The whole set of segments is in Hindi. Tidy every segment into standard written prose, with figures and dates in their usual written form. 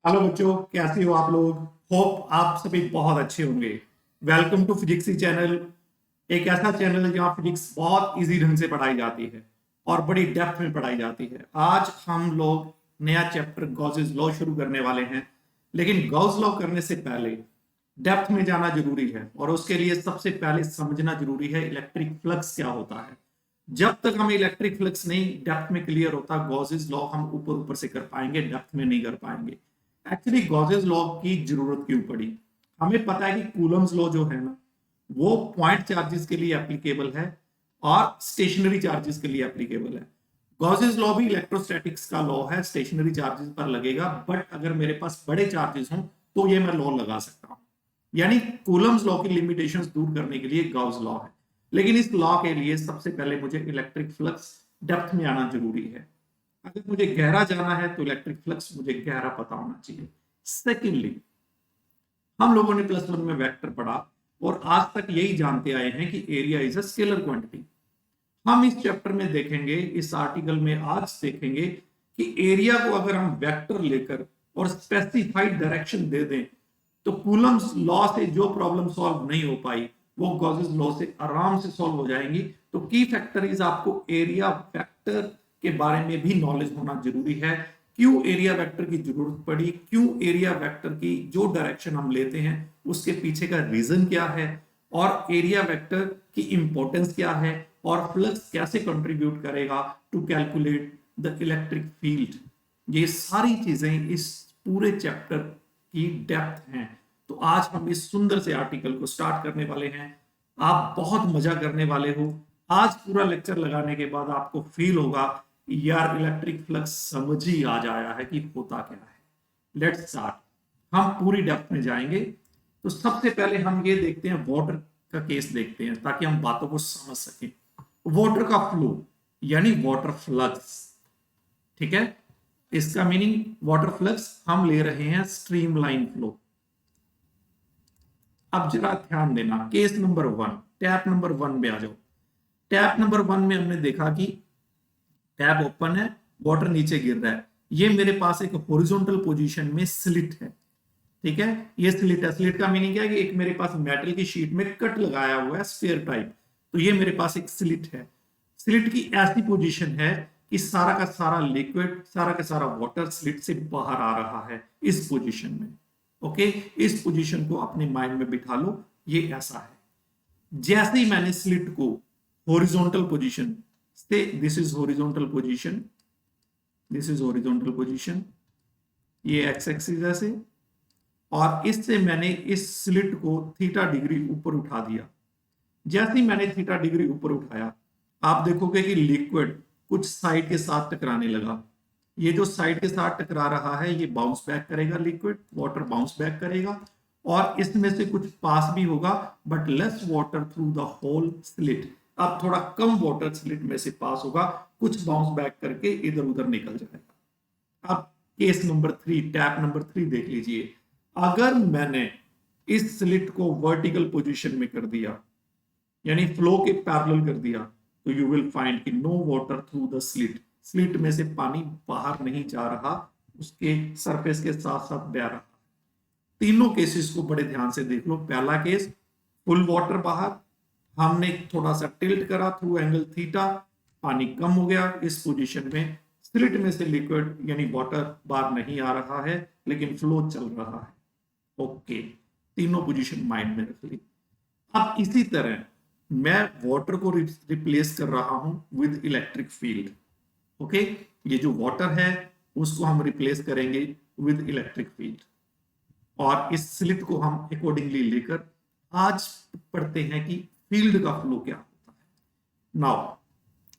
हेलो बच्चों, कैसे हो आप लोग। होप आप सभी बहुत अच्छे होंगे। Welcome to Physicsy channel. एक ऐसा चैनल है जहाँ फिजिक्स बहुत इजी ढंग से पढ़ाई जाती है और बड़ी डेप्थ में पढ़ाई जाती है। आज हम लोग नया चैप्टर गॉसेस लॉ शुरू करने वाले हैं, लेकिन गॉस लॉ करने से पहले डेप्थ में जाना जरूरी है और उसके लिए सबसे पहले समझना जरूरी है इलेक्ट्रिक फ्लक्स क्या होता है। जब तक हमें इलेक्ट्रिक फ्लक्स नहीं डेप्थ में क्लियर होता, गॉसेस लॉ हम ऊपर ऊपर से कर पाएंगे, डेप्थ में नहीं कर पाएंगे। एक्चुअली गॉसेस लॉ की जरूरत क्यों पड़ी? हमें पता है कि कूलम्स लॉ जो है ना, वो पॉइंट चार्जेस के लिए एप्लीकेबल है और स्टेशनरी चार्जेस के लिए एप्लीकेबल है। गॉसेस लॉ भी इलेक्ट्रोस्टैटिक्स का लॉ है, स्टेशनरी चार्जेस पर लगेगा, बट अगर मेरे पास बड़े चार्जेस हों तो ये मैं लॉ लगा सकता हूं। यानी कूलम्स लॉ की लिमिटेशंस दूर करने के लिए गॉस लॉ है। लेकिन इस लॉ के लिए सबसे पहले मुझे इलेक्ट्रिक फ्लक्स डेप्थ में आना जरूरी है। अगर मुझे गहरा जाना है तो इलेक्ट्रिक फ्लक्स मुझे गहरा पता होना चाहिए। सेकेंडली, हम लोगों ने प्लस वन में वेक्टर पढ़ा और आज तक यही जानते आए हैं कि area is a scalar quantity. हम इस चैप्टर में देखेंगे, इस आर्टिकल में आज देखेंगे कि एरिया को अगर हम वेक्टर लेकर और स्पेसिफाइड डायरेक्शन दे दें तो कूलम्स लॉ से जो प्रॉब्लम सॉल्व नहीं हो पाई वो गॉसेस लॉ से आराम से सॉल्व हो जाएंगी। तो की फैक्टर इज आपको एरिया वेक्टर के बारे में भी नॉलेज होना जरूरी है। क्यों एरिया वेक्टर की जरूरत पड़ी, क्यों एरिया वेक्टर की जो डायरेक्शन हम लेते हैं उसके पीछे का रीजन क्या है, और एरिया वेक्टर की इंपॉर्टेंस क्या है, और फ्लक्स कैसे कंट्रीब्यूट करेगा to calculate the electric field. ये सारी चीजें इस पूरे चैप्टर की डेप्थ हैं। तो आज हम इस सुंदर से आर्टिकल को स्टार्ट करने वाले हैं। आप बहुत मजा करने वाले हो। आज पूरा लेक्चर लगाने के बाद आपको फील होगा यार इलेक्ट्रिक फ्लक्स समझ ही आ जाया है कि होता क्या है। Let's start. हम पूरी डेप्थ में जाएंगे। तो सबसे पहले हम ये देखते हैं, वाटर का केस देखते हैं ताकि हम बातों को समझ सकें। वाटर का फ्लो यानी वाटर फ्लक्स, ठीक है। इसका मीनिंग वाटर फ्लक्स हम ले रहे हैं स्ट्रीमलाइन फ्लो। अब जरा ध्यान देना, case number one, tap number one में आ जाओ। टैप नंबर वन में हमने देखा कि टैप ओपन है, वाटर नीचे गिर रहा है। ये मेरे पास एक हॉरिजॉन्टल पोजीशन में स्लिट है, ठीक है। ये स्लिट है। स्लिट का मीनिंग क्या है कि एक मेरे पास मेटल की शीट में कट लगाया हुआ है स्फीयर टाइप। तो ये मेरे पास एक स्लिट है। स्लिट की ऐसी पोजीशन है कि सारा का सारा लिक्विड, सारा का सारा वाटर स्लिट से बाहर आ रहा है इस पोजीशन में। ओके, इस पोजीशन को अपने माइंड में बिठा लो, ये ऐसा है। जैसे ही मैंने स्लिट को हॉरिजॉन्टल पोजीशन से, this is horizontal position, this is horizontal position, ये एक्स एक्सिस ऐसे, और इससे मैंने इस स्लिट को थीटा डिग्री ऊपर उठा दिया। जैसे ही मैंने थीटा डिग्री ऊपर उठाया, आप देखोगे कि लिक्विड कुछ साइड के साथ टकराने लगा। ये जो साइड के साथ टकरा रहा है ये बाउंस बैक करेगा, लिक्विड वाटर बाउंस बैक करेगा, और इसमें से कुछ पास भी होगा but less water through the hole slit. अब थोड़ा कम वाटर स्लिट में से पास होगा, कुछ बाउंस बैक करके इधर उधर निकल जाएगा। अब case number three, tap number three देख लीजिए। अगर मैंने इस स्लिट को वर्टिकल पोजीशन में कर दिया, यानी फ्लो के पैरेलल कर दिया, तो यू विल फाइंड कि no water through the slit. Slit में से पानी बाहर नहीं जा रहा, उसके सरफेस के साथ साथ बह रहा। तीनों केसेस को बड़े ध्यान से देख लो। पहला केस, फुल वाटर बाहर, हमने थोड़ा सा टिल्ट करा थ्रू एंगल थीटा, पानी कम हो गया। इस पोजीशन में स्लिट में से लिक्विड यानी वाटर बाहर नहीं आ रहा है लेकिन फ्लो चल रहा है। ओके, तीनों पोजीशन माइंड में रख ली। अब इसी तरह मैं वाटर को रिप्लेस कर रहा हूं विद इलेक्ट्रिक फील्ड। ओके, ये जो वाटर है उसको हम रिप्लेस करेंगे विद इलेक्ट्रिक फील्ड, और इस स्लिट को हम अकॉर्डिंगली लेकर आज पढ़ते हैं कि फील्ड का फ्लो क्या होता है। नाउ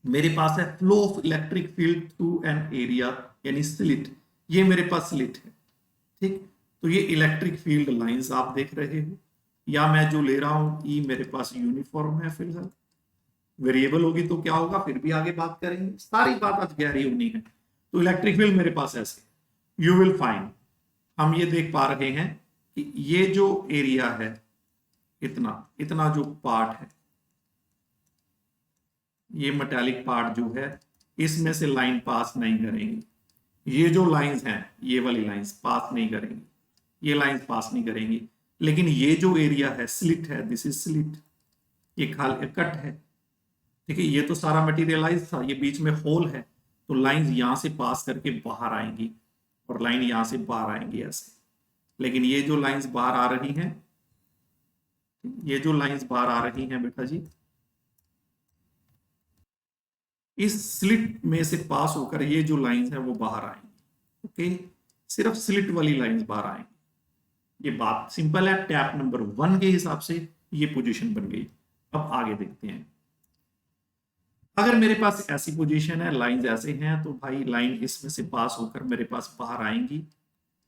मेरे पास है flow of electric field through an area, यानी स्लिट। ये मेरे पास स्लिट है, ठीक। तो ये इलेक्ट्रिक फील्ड लाइंस आप देख रहे हो, या मैं जो ले रहा हूं ई मेरे पास यूनिफॉर्म है। फिलहाल वेरिएबल होगी तो क्या होगा फिर भी आगे बात करेंगे, सारी बात आज गहरी होनी है। तो इलेक्ट्रिक फील्ड मेरे पास ऐसे, यू विल फाइंड, हम ये देख पा रहे हैं कि ये जो एरिया है, इतना इतना जो पार्ट है, ये मेटालिक पार्ट जो है, इसमें से लाइन पास नहीं करेंगी। ये जो लाइंस हैं, ये वाली लाइंस पास नहीं करेंगी, ये लाइंस पास नहीं करेंगी, लेकिन ये जो एरिया है स्लिट है, दिस इज स्लिट, ये खाल कट है, ठीक है, ये तो सारा मटेरियलाइज था, ये बीच में होल है, तो लाइंस यहां से पास करके बाहर आएंगी और लाइन यहां से बाहर आएंगी ऐसे। लेकिन ये जो लाइंस बाहर आ रही हैं, ये जो लाइंस बाहर आ रही हैं बेटा जी, इस स्लिट में से पास होकर ये जो लाइंस है वो बाहर आएंगी। ओके, सिर्फ स्लिट वाली लाइंस बाहर आएंगी। ये बात सिंपल है। टैप नंबर 1 के हिसाब से ये पोजीशन बन गई। अब आगे देखते हैं। अगर मेरे पास ऐसी पोजीशन है, लाइंस ऐसे हैं, तो भाई लाइन इसमें से पास होकर मेरे पास बाहर आएंगी।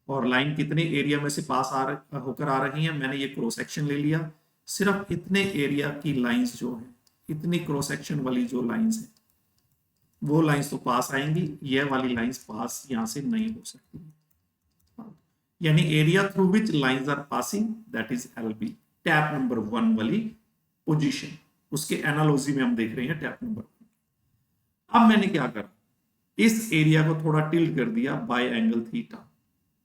और लाइन कितने एरिया में से पास होकर आ रही है, मैंने ये क्रॉस सेक्शन ले लिया, सिर्फ इतने एरिया की लाइंस जो है, इतनी क्रॉस सेक्शन वाली जो लाइंस है वो लाइंस तो पास आएंगी, ये वाली लाइंस पास यहां से नहीं हो सकती। यानी area through which lines are passing, that is LB, tap number 1 वाली पोजीशन। उसके एनालॉजी में हम देख रहे हैं टैप नंबर 1। अब मैंने क्या करा, इस एरिया को थोड़ा टिल्ट कर दिया बाय एंगल थीटा,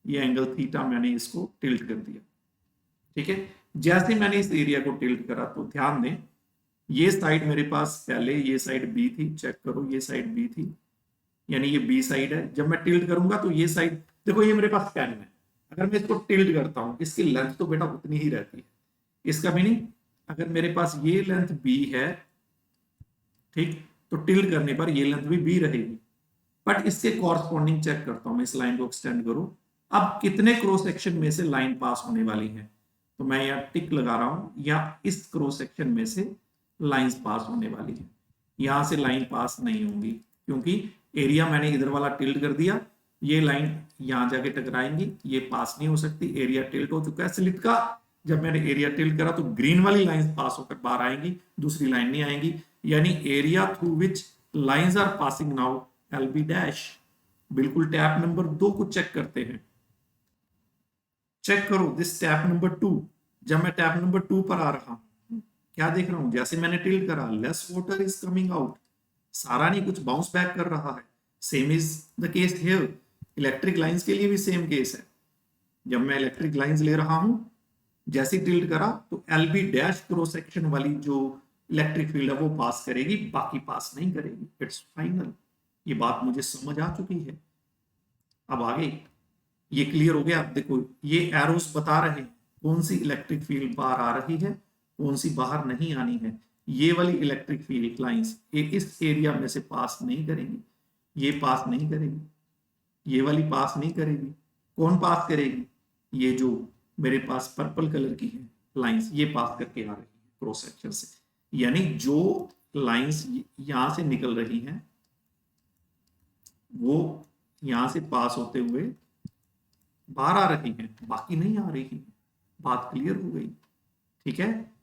ये एंगल थीटा मैंने इसको टिल्ट कर दिया, ठीक है। जैसे मैंने इस एरिया को टिल्ट करा तो ध्यान दें, ये साइड मेरे पास पहले ये साइड बी थी, चेक करो ये साइड बी थी, यानी ये बी साइड है। जब मैं टिल्ट करूंगा तो ये साइड, देखो ये मेरे पास पेन है, अगर मैं इसको टिल्ट करता हूं, इसकी लेंथ तो बेटा उतनी ही रहती है, इसका मीनिंग अगर मेरे पास ये लेंथ बी है, ठीक, तो टिल्ट करने पर ये लेंथ भी बी रहेगी। बट इसके कॉरस्पॉन्डिंग चेक करता हूं मैं, इस लाइन को एक्सटेंड करूं, अब कितने क्रॉस सेक्शन में से लाइन पास होने वाली है, तो मैं यहाँ टिक लगा रहा हूं, या इस क्रॉस सेक्शन में से लाइंस पास होने वाली है। यहां से लाइन पास नहीं होंगी क्योंकि एरिया मैंने इधर वाला टिल्ट कर दिया, ये लाइन यहां जाके टकराएंगी, ये पास नहीं हो सकती, एरिया टिल्ट हो चुका है स्लिट का। जब मैंने एरिया टिल्ट करा तो ग्रीन वाली लाइंस पास होकर बाहर आएंगी, दूसरी लाइन नहीं आएंगी, यानी area through which lines are passing now LB dash. बिल्कुल टैप नंबर 2 को चेक करते हैं, चेक करो दिस टैप नंबर 2। जब मैं टैप नंबर 2 पर आ रहा हूं, क्या देख रहा हूं, जैसे मैंने टिल्ट करा, less water is coming out, सारा नहीं कुछ बाउंस बैक कर रहा है। Same is the case here, electric lines के लिए भी सेम केस है। जब मैं इलेक्ट्रिक लाइंस ले रहा हूं, जैसे टिल्ट करा तो एलबी डैश क्रॉस सेक्शन वाली जो इलेक्ट्रिक फील्ड है वो पास करेगी, बाकी पास नहीं करेगी। It's final. ये बात मुझे समझ आ चुकी है। अब आगे ये क्लियर हो गया। देखो ये एरोस बता रहे हैं कौन सी इलेक्ट्रिक फील्ड बाहर आ रही है, कौन सी बाहर नहीं आनी है। ये वाली इलेक्ट्रिक फील्ड लाइंस इस एरिया में से पास नहीं करेंगी, ये पास नहीं करेगी, ये वाली पास नहीं करेगी। कौन पास करेगी, ये जो मेरे पास पर्पल कलर की है लाइंस, ये पास करके आ रही है क्रॉस सेक्शन से। यानी जो लाइंस यहां से निकल रही हैं वो यहां से पास होते हुए बाहर आ रही हैं, बाकी नहीं आ रही है। बात क्लियर हो गई, ठीक है।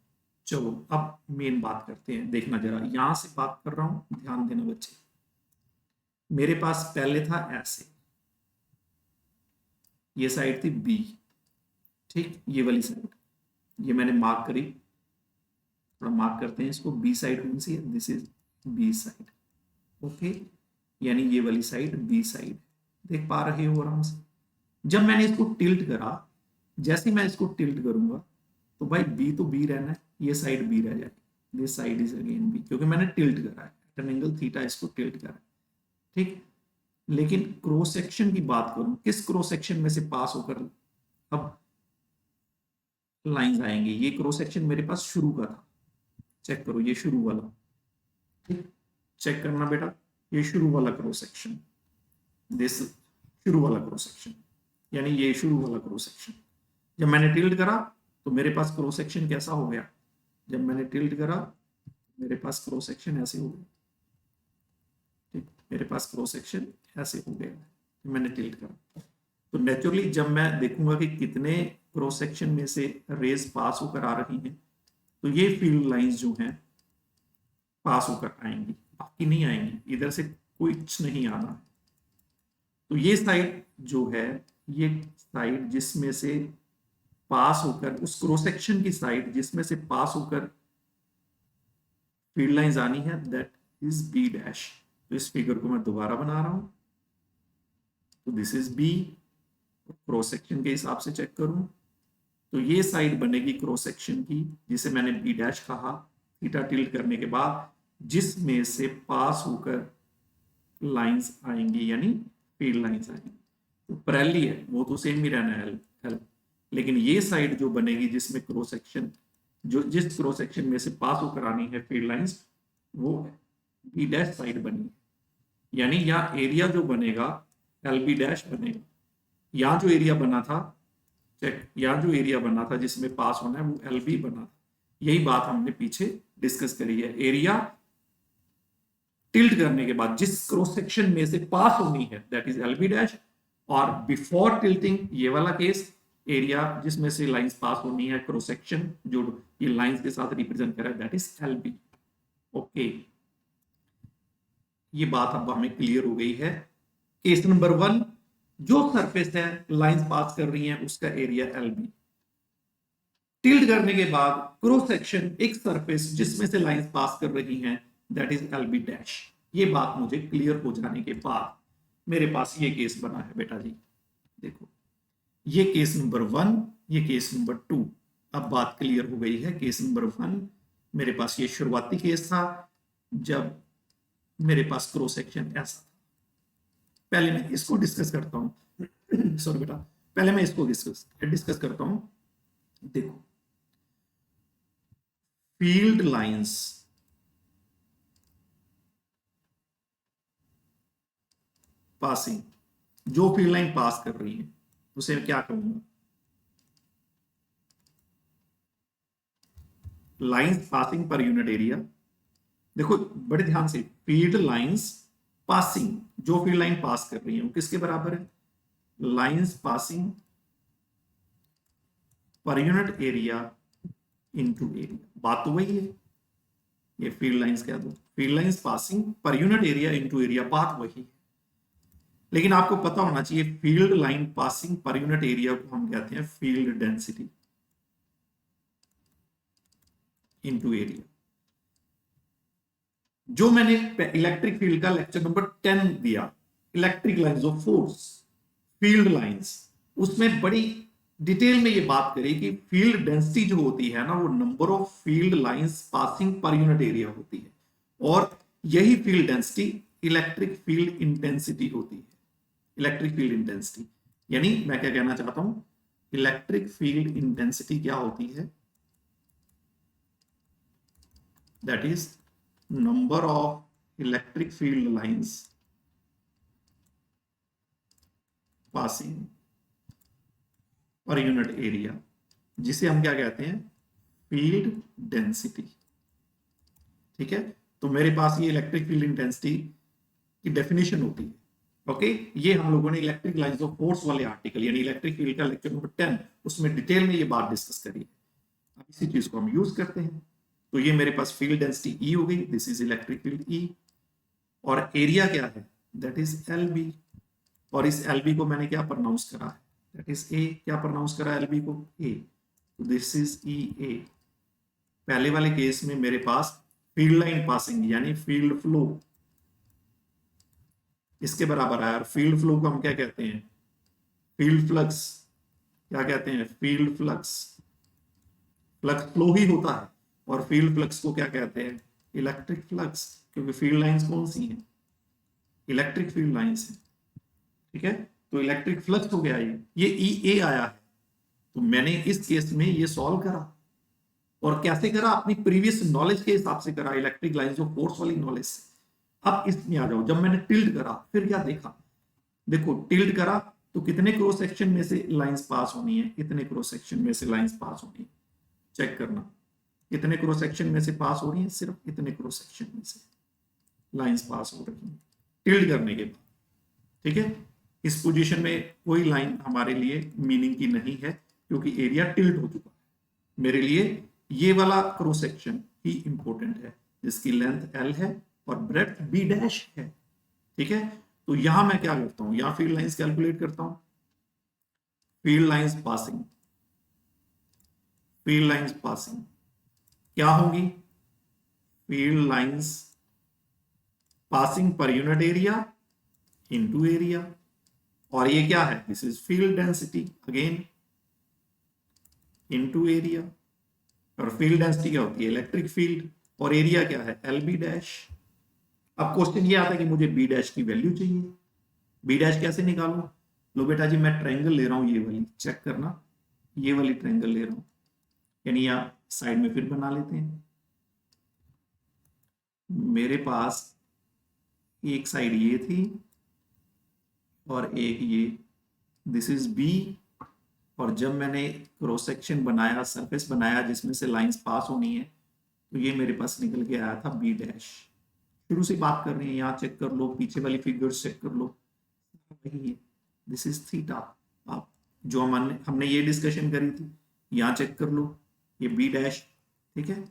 चलो अब मेन बात करते हैं, देखना जरा, यहां से बात कर रहा हूं, ध्यान देना बच्चे। मेरे पास पहले था ऐसे, ये साइड थी बी, ठीक, ये वाली साइड, ये मैंने मार्क करी, थोड़ा मार्क करते हैं इसको। बी साइड कौन सी है, this is B side, okay, यानी ये वाली साइड बी साइड, देख पा रहे हो आराम से। जब मैंने इसको टिल्ट करा, जैसे मैं इसको टिल्ट करूंगा तो भाई बी तो बी रहना है, ये साइड बी रह जाएगी, this side is again B, क्योंकि मैंने टिल्ट करा है, एट एन एंगल थीटा इसको टिल्ट करा है, ठीक। लेकिन क्रॉस सेक्शन की बात करूं, किस क्रॉस सेक्शन में से पास होकर अब लाइंस आएंगी, ये क्रॉस सेक्शन मेरे पास शुरू का था, चेक करो ये शुरू वाला, ठीक, चेक करना बेटा, ये शुरू वाला क्रॉस सेक्शन, दिस शुरू वाला क्रॉस सेक्शन, यानी ये शुरू वाला क्रॉस सेक्शन। जब मैंने टिल्ट करा तो मेरे पास क्रॉस सेक्शन कैसा हो गया, जब मैंने टिल्ट करा मेरे पास क्रॉस सेक्शन ऐसे हो गया, ठीक, मेरे पास क्रॉस सेक्शन ऐसे हो गया, मैंने टिल्ट करा। तो नेचुरली जब मैं देखूंगा कि कितने क्रॉस सेक्शन में से रेज पास होकर आ रही हैं, तो ये फील्ड लाइंस जो हैं पास होकर आएंगी, बाकी नहीं आएंगी, इधर से कुछ नहीं आना है। तो ये साइड जो है, ये साइड जिसमें से पास होकर, उस क्रॉस सेक्शन की साइड जिसमें से पास होकर फील्ड लाइंस आनी है, दैट इज बी डैश। तो इस फिगर को मैं दोबारा बना रहा हूं, तो this is B. Cross section के हिसाब से चेक करूं तो ये साइड बनेगी क्रॉस सेक्शन की, जिसे मैंने बी डैश कहा, थीटा टिल्ट करने के बाद, जिसमें से पास होकर लाइंस आएंगी, यानी फील्ड लाइंस आएंगी। तो पैरेलली है वो तो सेम ही रहना है एल, लेकिन ये साइड जो बनेगी जिसमें क्रॉस सेक्शन, जो जिस क्रॉस सेक्शन में से पास होकर आनी है फील्ड लाइंस, वो बी डैश साइड बनी, यानी यहाँ एरिया जो बनेगा एल बी डैश बनेगा। यहाँ जो एरिया बना था, चेक, यहाँ जो एरिया बना था जिसमें पास होना है वो एल बी बना था। यही बात हमने पीछे डिस्कस करी है। एरिया टिल्ट करने के बाद जिस क्रॉस सेक्शन में से पास होनी है that is L B dash, और बिफोर टिल्टिंग ये वाला केस, एरिया जिसमें से लाइंस पास होनी है, क्रॉस सेक्शन जो ये लाइंस के साथ रिप्रेजेंट कर रहा है that is L B. Okay, ये बात अब हमें क्लियर हो गई है। केस नंबर 1, जो सरफेस है लाइंस पास कर रही हैं उसका एरिया एल बी। टिल्ट करने के बाद क्रॉस सेक्शन एक सरफेस जिसमें से लाइंस पास कर रही हैं that is L B dash. ये बात मुझे क्लियर हो जाने के बाद मेरे पास ये केस बना है बेटा जी। देखो, ये केस नंबर 1, ये केस नंबर 2। अब बात क्लियर हो गई है। केस नंबर 1 मेरे पास ये शुरुआती केस था जब मेरे पास क्रॉस सेक्शन ऐसा था। पहले मैं इसको डिस्कस करता हूं सॉरी बेटा, पहले मैं इसको डिस्कस करता हूं। देखो, फील्ड लाइंस पासिंग, जो फील्ड लाइन पास कर रही है उसे क्या कहूंगा, lines passing per unit area. देखो बड़े ध्यान से, फील्ड लाइंस पासिंग, जो फील्ड लाइन पास कर रही है वो किसके बराबर है, lines passing per unit area into area. बात तो वही है, ये फील्ड लाइंस कह दो, field lines passing per unit area into area, बात वही है। लेकिन आपको पता होना चाहिए field line passing per unit area को हम कहते हैं फील्ड डेंसिटी इनटू एरिया। जो मैंने इलेक्ट्रिक फील्ड का लेक्चर नंबर 10 दिया, electric lines of force, field lines, उसमें बड़ी डिटेल में ये बात करी कि फील्ड डेंसिटी जो होती है ना वो number of field lines passing per unit area होती है, और यही field density electric field intensity होती है। इलेक्ट्रिक फील्ड इंटेंसिटी यानी मैं क्या कहना चाहता हूं, इलेक्ट्रिक फील्ड इंटेंसिटी क्या होती है, that is number of electric field lines passing per unit area, जिसे हम क्या कहते हैं, फील्ड डेंसिटी। ठीक है, तो मेरे पास ये इलेक्ट्रिक फील्ड इंटेंसिटी की डेफिनेशन होती है। ओके, ये हम लोगों ने इलेक्ट्रिक लाइंस ऑफ फोर्स वाले आर्टिकल यानी इलेक्ट्रिक फील्ड का लेक्चर नंबर 10 उसमें डिटेल में ये बात डिस्कस करी है। अब इसी चीज को हम यूज करते हैं। तो ये मेरे पास फील्ड डेंसिटी ई हो गई, दिस इज इलेक्ट्रिक फील्ड ई, और एरिया क्या है, दैट इज एल बी। और इस एल बी को मैंने क्या प्रोनाउंस करा है, दैट इज ए। क्या प्रोनाउंस करा एल बी को, ए। तो दिस इज ई ए। पहले वाले केस में मेरे पास फील्ड लाइन पासिंग यानी फील्ड फ्लो इसके बराबर आया, और फील्ड फ्लो को हम क्या कहते हैं, फील्ड फ्लक्स। क्या कहते हैं, फील्ड फ्लक्स। फ्लक्स फ्लो ही होता है, और फील्ड फ्लक्स को क्या कहते हैं, इलेक्ट्रिक फ्लक्स, क्योंकि फील्ड लाइंस कौन सी हैं, इलेक्ट्रिक फील्ड लाइंस हैं। ठीक है, तो इलेक्ट्रिक फ्लक्स हो गया ये ई ए आया है। तो मैंने इस केस में ये सॉल्व करा, और कैसे करा, अपनी प्रीवियस नॉलेज के हिसाब से करा, इलेक्ट्रिक लाइंस ऑफ फोर्स वाली नॉलेज से। अब इसमें आ जाओ, जब मैंने टिल्ट करा फिर क्या देखा, देखो टिल्ट करा तो कितने क्रॉस सेक्शन में से लाइंस पास होनी है, कितने क्रॉस सेक्शन में से लाइंस पास होनी है, चेक करना कितने क्रॉस सेक्शन में से पास हो रही है, सिर्फ इतने क्रॉस सेक्शन में से लाइंस पास हो रही है टिल्ट करने के बाद। ठीक है, इस पोजीशन में कोई लाइन हमारे लिए मीनिंग की नहीं है क्योंकि एरिया टिल्ट हो चुका है। मेरे लिए ये वाला क्रॉस सेक्शन ही इंपॉर्टेंट है जिसकी लेंथ एल है और ब्रेड्थ बी डैश है। ठीक है, तो यहां मैं क्या करता हूं, यहां फील्ड लाइंस कैलकुलेट करता हूं, field lines passing, field lines passing क्या होंगी, field lines passing per unit area into area, और ये क्या है, this is field density again into area, और फील्ड डेंसिटी क्या होती है, इलेक्ट्रिक फील्ड, और एरिया क्या है, एल बी डैश। अब क्वेश्चन ये आता है कि मुझे बी डैश की वैल्यू चाहिए, बी डैश कैसे निकालूं? लो बेटा जी, मैं ट्रायंगल ले रहा हूं, ये वाली चेक करना, ये वाली ट्रायंगल ले रहा हूं, यानी आप साइड में फिर बना लेते हैं। मेरे पास एक साइड ये थी और एक ये, दिस इज बी, और जब मैंने क्रॉस सेक्शन बनाया, सरफेस बनाया जिसमें से लाइंस पास होनी है, तो ये मेरे पास निकल के आया था बी डैश। शुरू से बात कर रहे हैं, यहाँ चेक कर लो, पीछे वाली फिगर्स चेक कर लो, वही है, दिस इज थीटा। आप जो हमने ये डिस्कशन करी थी, यहाँ चेक कर लो, ये बी डैश, ठीक है।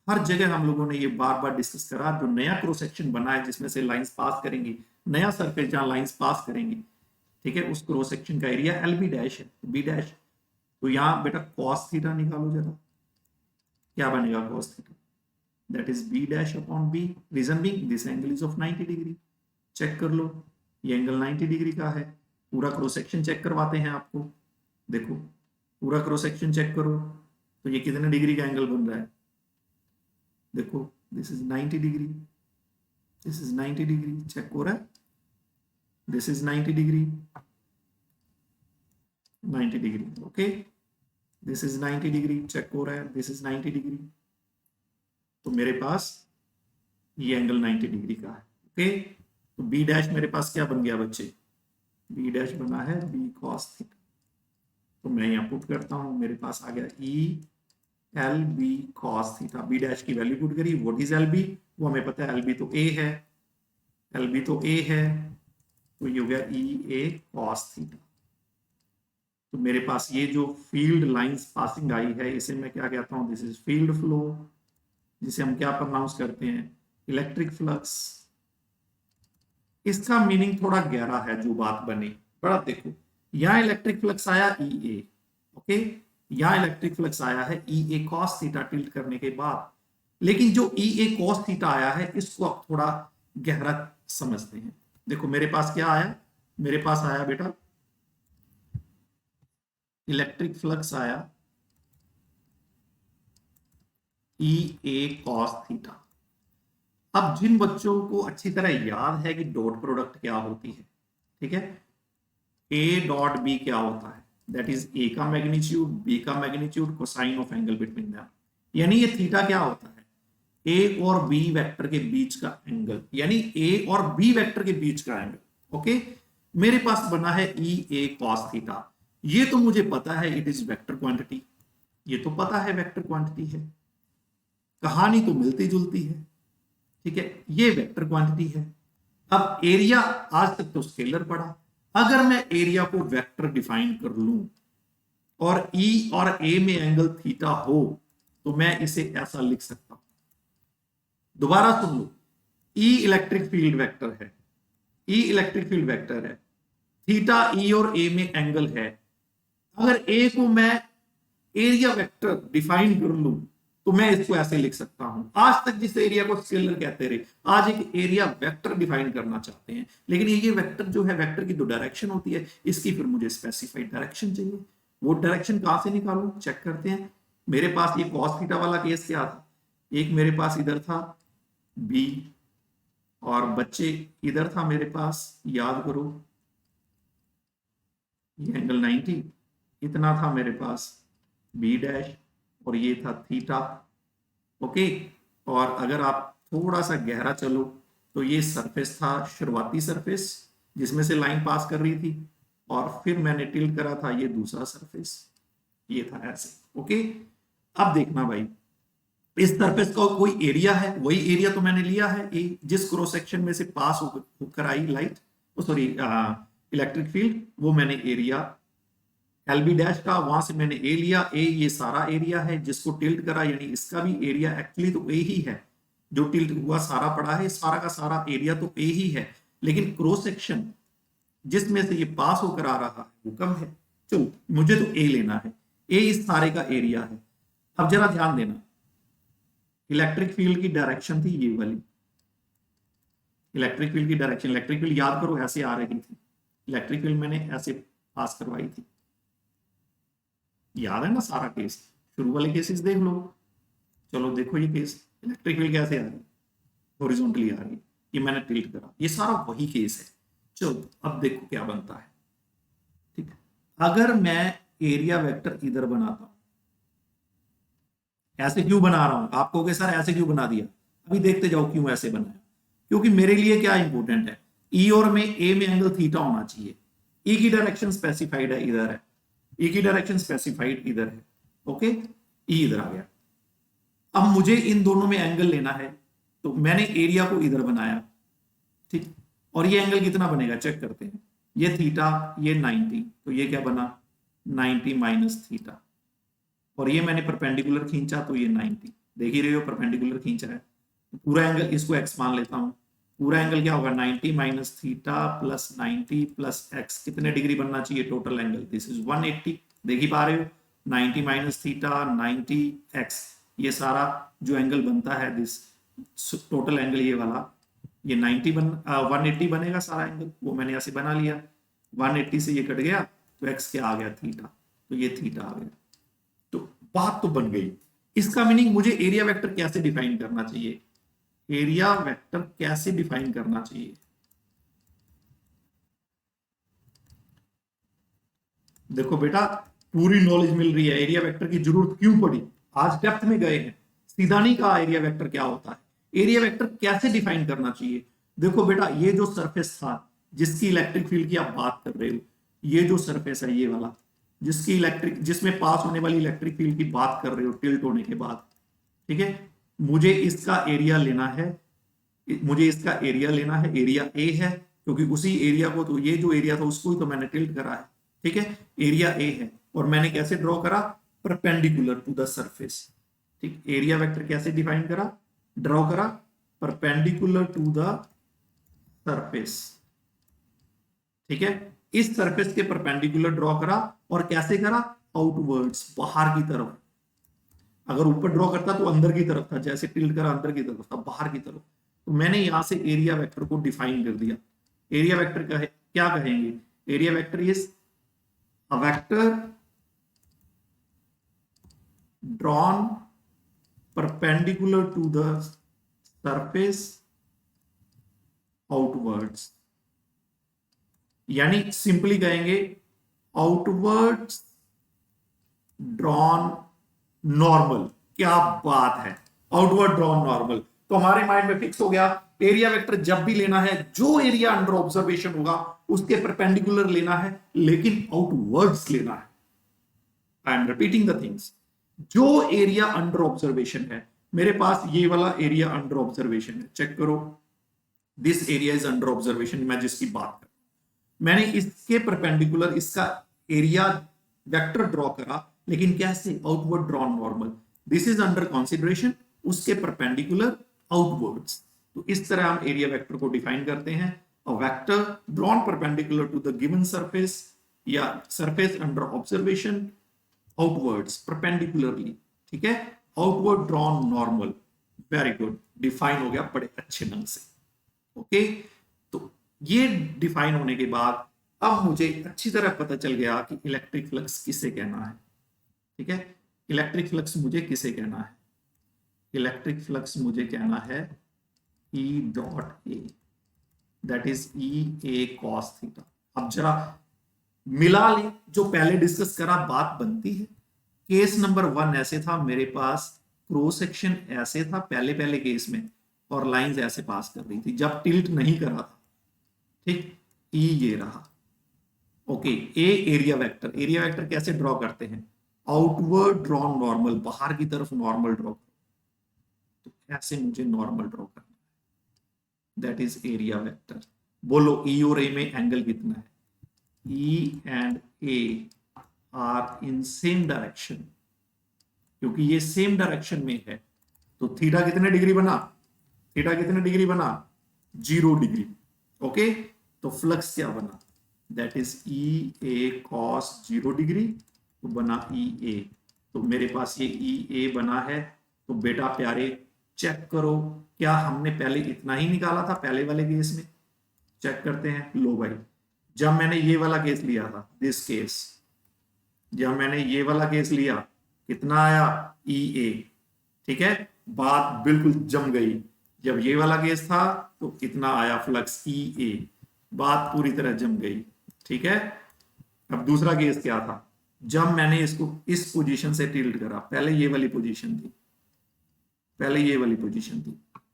हर जगह हम लोगों ने ये बार बार डिस्कस करा, जो नया क्रॉस सेक्शन बना है जिसमें से लाइंस पास करेंगी, नया सरफेस जहां लाइंस पास करेंगी, ठीक है, उस क्रॉस सेक्शन का एरिया एल बी डैश है, बी डैश। तो यहां बेटा कॉस थीटा निकालो जरा, क्या बनेगा cos theta, that is B dash upon B, reason being this angle is of 90 degree. Check कर लो, ये एंगल 90 डिग्री का है। पूरा क्रॉस सेक्शन चेक करवाते हैं आपको, देखो पूरा क्रॉस सेक्शन चेक करो, तो ये कितने डिग्री का एंगल बन रहा है, देखो this is 90 degree, this is 90 degree, check हो रहा है, this is 90 degree, 90 degree, okay, this is 90 degree, check हो रहा है, दिस इज 90 डिग्री। तो मेरे पास ये एंगल 90 डिग्री का है, ओके। तो बी डैश मेरे पास क्या बन गया बच्चे, बी डैश बना है बी कॉस थीटा। तो मैं यहाँ पुट करता हूं, मेरे पास आ गया E L B cos theta, B dash की वैल्यू पुट करी, व्हाट इज एल बी, वो हमें पता है, एल बी तो ए है, एल बी तो ए है, तो ये हो गया ई ए कॉस थीटा। तो मेरे पास ये जो फील्ड लाइंस पासिंग आई है, इसे मैं क्या कहता हूं, दिस इज फील्ड फ्लो, जिसे हम क्या प्रोनाउंस करते हैं, इलेक्ट्रिक फ्लक्स। इसका मीनिंग थोड़ा गहरा है जो बात बनी, बड़ा देखो, यहां इलेक्ट्रिक फ्लक्स आया ई ए, ओके, यहां इलेक्ट्रिक फ्लक्स आया है ई ए कॉस थीटा टिल्ट करने के बाद, लेकिन जो ई ए कॉस थीटा आया है, इसको आप थोड़ा गहरा समझते हैं। देखो मेरे पास क्या आया, मेरे पास आया बेटा इलेक्ट्रिक फ्लक्स आया ई ए कॉस थीटा। अब जिन बच्चों को अच्छी तरह याद है कि डॉट प्रोडक्ट क्या होती है, ठीक है, ए डॉट बी क्या होता है, दैट इज ए का मैग्नीट्यूड, बी का magnitude, cosine of angle between them, यानी ये थीटा क्या होता है, ए और बी वेक्टर के बीच का एंगल, यानी ए और बी वेक्टर के बीच का एंगल, ओके। मेरे पास बना है ई ए कॉस थीटा, ये तो मुझे पता है इट इज वेक्टर क्वांटिटी, ये तो पता है वेक्टर क्वांटिटी है, कहानी तो मिलती जुलती है, ठीक है, ये वेक्टर क्वांटिटी है। अब एरिया आज तक तो स्केलर पढ़ा, अगर मैं एरिया को वेक्टर डिफाइन कर लूं और ई और ए में एंगल थीटा हो, तो मैं इसे ऐसा लिख सकता हूं, दोबारा सुन लो, ई इलेक्ट्रिक फील्ड वेक्टर है, ई इलेक्ट्रिक फील्ड वेक्टर है, थीटा ई और ए में एंगल है, अगर ए को मैं एरिया वेक्टर डिफाइन कर लूं, तो मैं इसको ऐसे लिख सकता हूं, आज तक जिस एरिया को स्केलर कहते रहे, आज एक एरिया वेक्टर डिफाइन करना चाहते हैं, लेकिन ये वेक्टर जो है, वेक्टर की जो डायरेक्शन होती है, इसकी फिर मुझे स्पेसिफाइड डायरेक्शन चाहिए, वो डायरेक्शन कहां से निकालूं, चेक करते हैं। मेरे पास ये कॉस थीटा वाला केस क्या था, एक मेरे पास इधर था बी, और बच्चे इधर था मेरे पास, याद करो ये एंगल 90, इतना था मेरे पास बी डैश, और ये था थीटा, ओके। और अगर आप थोड़ा सा गहरा चलो, तो ये सरफेस था, शुरुआती सरफेस जिसमें से लाइन पास कर रही थी, और फिर मैंने टिल्ट करा था ये दूसरा सरफेस, ये था ऐसे, ओके। अब देखना भाई, इस सरफेस का कोई एरिया है, वही एरिया तो मैंने लिया है ए, जिस क्रॉस सेक्शन में से पास होकर आई लाइट, सॉरी इलेक्ट्रिक फील्ड, वो मैंने एरिया एल बी डैश का, वहां से मैंने ए लिया, ए ये सारा एरिया है जिसको टिल्ट करा, यानी इसका भी एरिया एक्चुअली तो ए ही है, जो टिल्ट हुआ सारा पड़ा है, सारा का सारा एरिया तो ए ही है, लेकिन क्रॉस सेक्शन जिसमें से ये पास होकर आ रहा है वो कम है, चलो मुझे तो ए लेना है, ए इस सारे का एरिया है। अब जरा ध्यान देना, इलेक्ट्रिक फील्ड की डायरेक्शन थी ये वाली, इलेक्ट्रिक फील्ड की डायरेक्शन, इलेक्ट्रिक फील्ड याद करो ऐसे आ रही थी, इलेक्ट्रिक फील्ड मैंने ऐसे पास करवाई थी, याद है ना सारा केस, शुरू वाले केसेस देख लो। चलो देखो ये केस, इलेक्ट्रिक फील्ड कैसे आ रही है, हॉरिजॉन्टली आ रही है, ये मैंने टिल्ट करा, ये सारा वही केस है। चलो अब देखो क्या बनता है। ठीक है, अगर मैं एरिया वेक्टर इधर बनाता हूं, ऐसे क्यों बना रहा हूं, आप कहोगे सर ऐसे क्यों बना दिया, अभी देखते जाओ क्यों ऐसे बनाया। क्योंकि मेरे लिए क्या इंपॉर्टेंट है, ई और में ए में एंगल थीटा होना चाहिए। ई की डायरेक्शन स्पेसिफाइड है इधर है, ई की डायरेक्शन स्पेसिफाइड इधर है, ओके, ई इधर आ गया। अब मुझे इन दोनों में एंगल लेना है, तो मैंने एरिया को इधर बनाया, ठीक, और ये एंगल कितना बनेगा चेक करते हैं, ये थीटा, ये 90, तो ये क्या बना 90 माइनस थीटा, और ये मैंने परपेंडिकुलर खींचा तो ये 90, देख ही रहे हो परपेंडिकुलर खींचा है, तो पूरा एंगल, इसको एक्स मान लेता हूं, पूरा एंगल क्या होगा 90 minus theta plus 90 plus x, कितने डिग्री बनना चाहिए टोटल एंगल, दिस इज 180, देख ही पा रहे हो 90 माइनस थीटा 90 एक्स, ये सारा जो एंगल बनता है दिस टोटल एंगल ये वाला, ये 180 बनेगा सारा एंगल, वो मैंने ऐसे बना लिया, 180 से ये कट गया तो एक्स क्या आ गया थीटा, तो ये थीटा आ गया, तो बात तो बन गई। इसका मीनिंग मुझे एरिया वेक्टर कैसे डिफाइन करना चाहिए, एरिया वेक्टर कैसे डिफाइन करना चाहिए, देखो बेटा पूरी नॉलेज मिल रही है, एरिया वेक्टर की जरूरत क्यों पड़ी, आज डेप्थ में गए हैं, सीधा नहीं कहा एरिया वेक्टर क्या होता है, एरिया वेक्टर कैसे डिफाइन करना चाहिए। देखो बेटा ये जो सरफेस था जिसकी इलेक्ट्रिक फील्ड की आप बात कर रहे हो, ये जो सरफेस है ये वाला, जिसकी इलेक्ट्रिक, जिसमें पास होने वाली इलेक्ट्रिक फील्ड की बात कर रहे हो टिल्ट होने के बाद, ठीक है, मुझे इसका एरिया लेना है, मुझे इसका एरिया लेना है, एरिया ए है, क्योंकि उसी एरिया को, तो ये जो एरिया था उसको ही तो मैंने टिल्ट करा है, ठीक है, एरिया ए है, और मैंने कैसे ड्रॉ करा, परपेंडिकुलर टू द सरफेस, ठीक, एरिया वेक्टर कैसे डिफाइन करा, ड्रॉ करा परपेंडिकुलर टू द सरफेस, ठीक है, इस सरफेस के परपेंडिकुलर ड्रॉ करा, और कैसे करा, आउटवर्ड्स, बाहर की तरफ, अगर ऊपर ड्रॉ करता तो अंदर की तरफ था, जैसे टिल्ट करा अंदर की तरफ था, बाहर की तरफ, तो मैंने यहां से एरिया वेक्टर को डिफाइन कर दिया। एरिया वेक्टर का है क्या कहेंगे, area vector is a vector drawn perpendicular to the surface outwards, यानी सिंपली कहेंगे आउटवर्ड्स ड्रॉन नॉर्मल, क्या बात है, आउटवर्ड ड्रॉन नॉर्मल, तो हमारे माइंड में फिक्स हो गया, एरिया वेक्टर जब भी लेना है, जो एरिया अंडर ऑब्जर्वेशन होगा उसके परपेंडिकुलर लेना है, लेकिन आउटवर्ड्स लेना है। I am repeating the things, जो एरिया अंडर ऑब्जर्वेशन है, मेरे पास ये वाला एरिया अंडर ऑब्जर्वेशन है, चेक करो, this area is under observation, मैं जिसकी बात कर, मैंने इसके परपेंडिकुलर इसका एरिया वेक्टर ड्रॉ करा, लेकिन कैसे, outward drawn normal, this is under consideration, उसके परपेंडिकुलर आउटवर्ड्स, तो इस तरह हम एरिया वेक्टर को डिफाइन करते हैं, a vector drawn perpendicular to the given surface, या surface under observation outwards perpendicularly, ठीक है, outward drawn normal, very good, define हो गया बड़े अच्छे ढंग से, ओके। तो ये डिफाइन होने के बाद अब मुझे अच्छी तरह पता चल गया कि इलेक्ट्रिक फ्लक्स किसे कहना है, ठीक है, इलेक्ट्रिक फ्लक्स मुझे किसे कहना है, इलेक्ट्रिक फ्लक्स मुझे कहना है E dot A, that is E A cos theta. अब जरा मिला ले, जो पहले डिस्कस करा बात बनती है। केस नंबर 1 ऐसे था, मेरे पास क्रॉस सेक्शन ऐसे था पहले पहले केस में, और लाइंस ऐसे पास कर रही थी जब टिल्ट नहीं करा था, ठीक, ई ये रहा, ओके। ए एरिया वेक्टर, एरिया वेक्टर कैसे ड्रॉ करते हैं, आउटवर्ड ड्रॉन नॉर्मल, बाहर की तरफ नॉर्मल ड्रॉ, तो ऐसे मुझे नॉर्मल ड्रॉ करना है, दैट इज एरिया वेक्टर। बोलो ई और ए में एंगल कितना है, E and A are in same direction, क्योंकि ये सेम डायरेक्शन में है, तो थीटा कितने डिग्री बना, थीटा कितने डिग्री बना, 0 डिग्री, ओके। तो फ्लक्स क्या बना, that is E A cos 0 degree, तो बना ई ए, तो मेरे पास ये ई ए बना है। तो बेटा प्यारे चेक करो, क्या हमने पहले इतना ही निकाला था पहले वाले केस में, चेक करते हैं, लो भाई जब मैंने ये वाला केस लिया था, दिस केस, जब मैंने ये वाला केस लिया, कितना आया, ई ए, ठीक है, बात बिल्कुल जम गई। जब ये वाला केस था तो कितना आया फ्लक्स, ई ए, बात पूरी तरह जम गई, ठीक है। अब दूसरा केस क्या था, जब मैंने इसको इस पोजीशन से टिल्ट करा, पहले ये वाली पोजीशन थी, पहले ये वाली पोजीशन थी,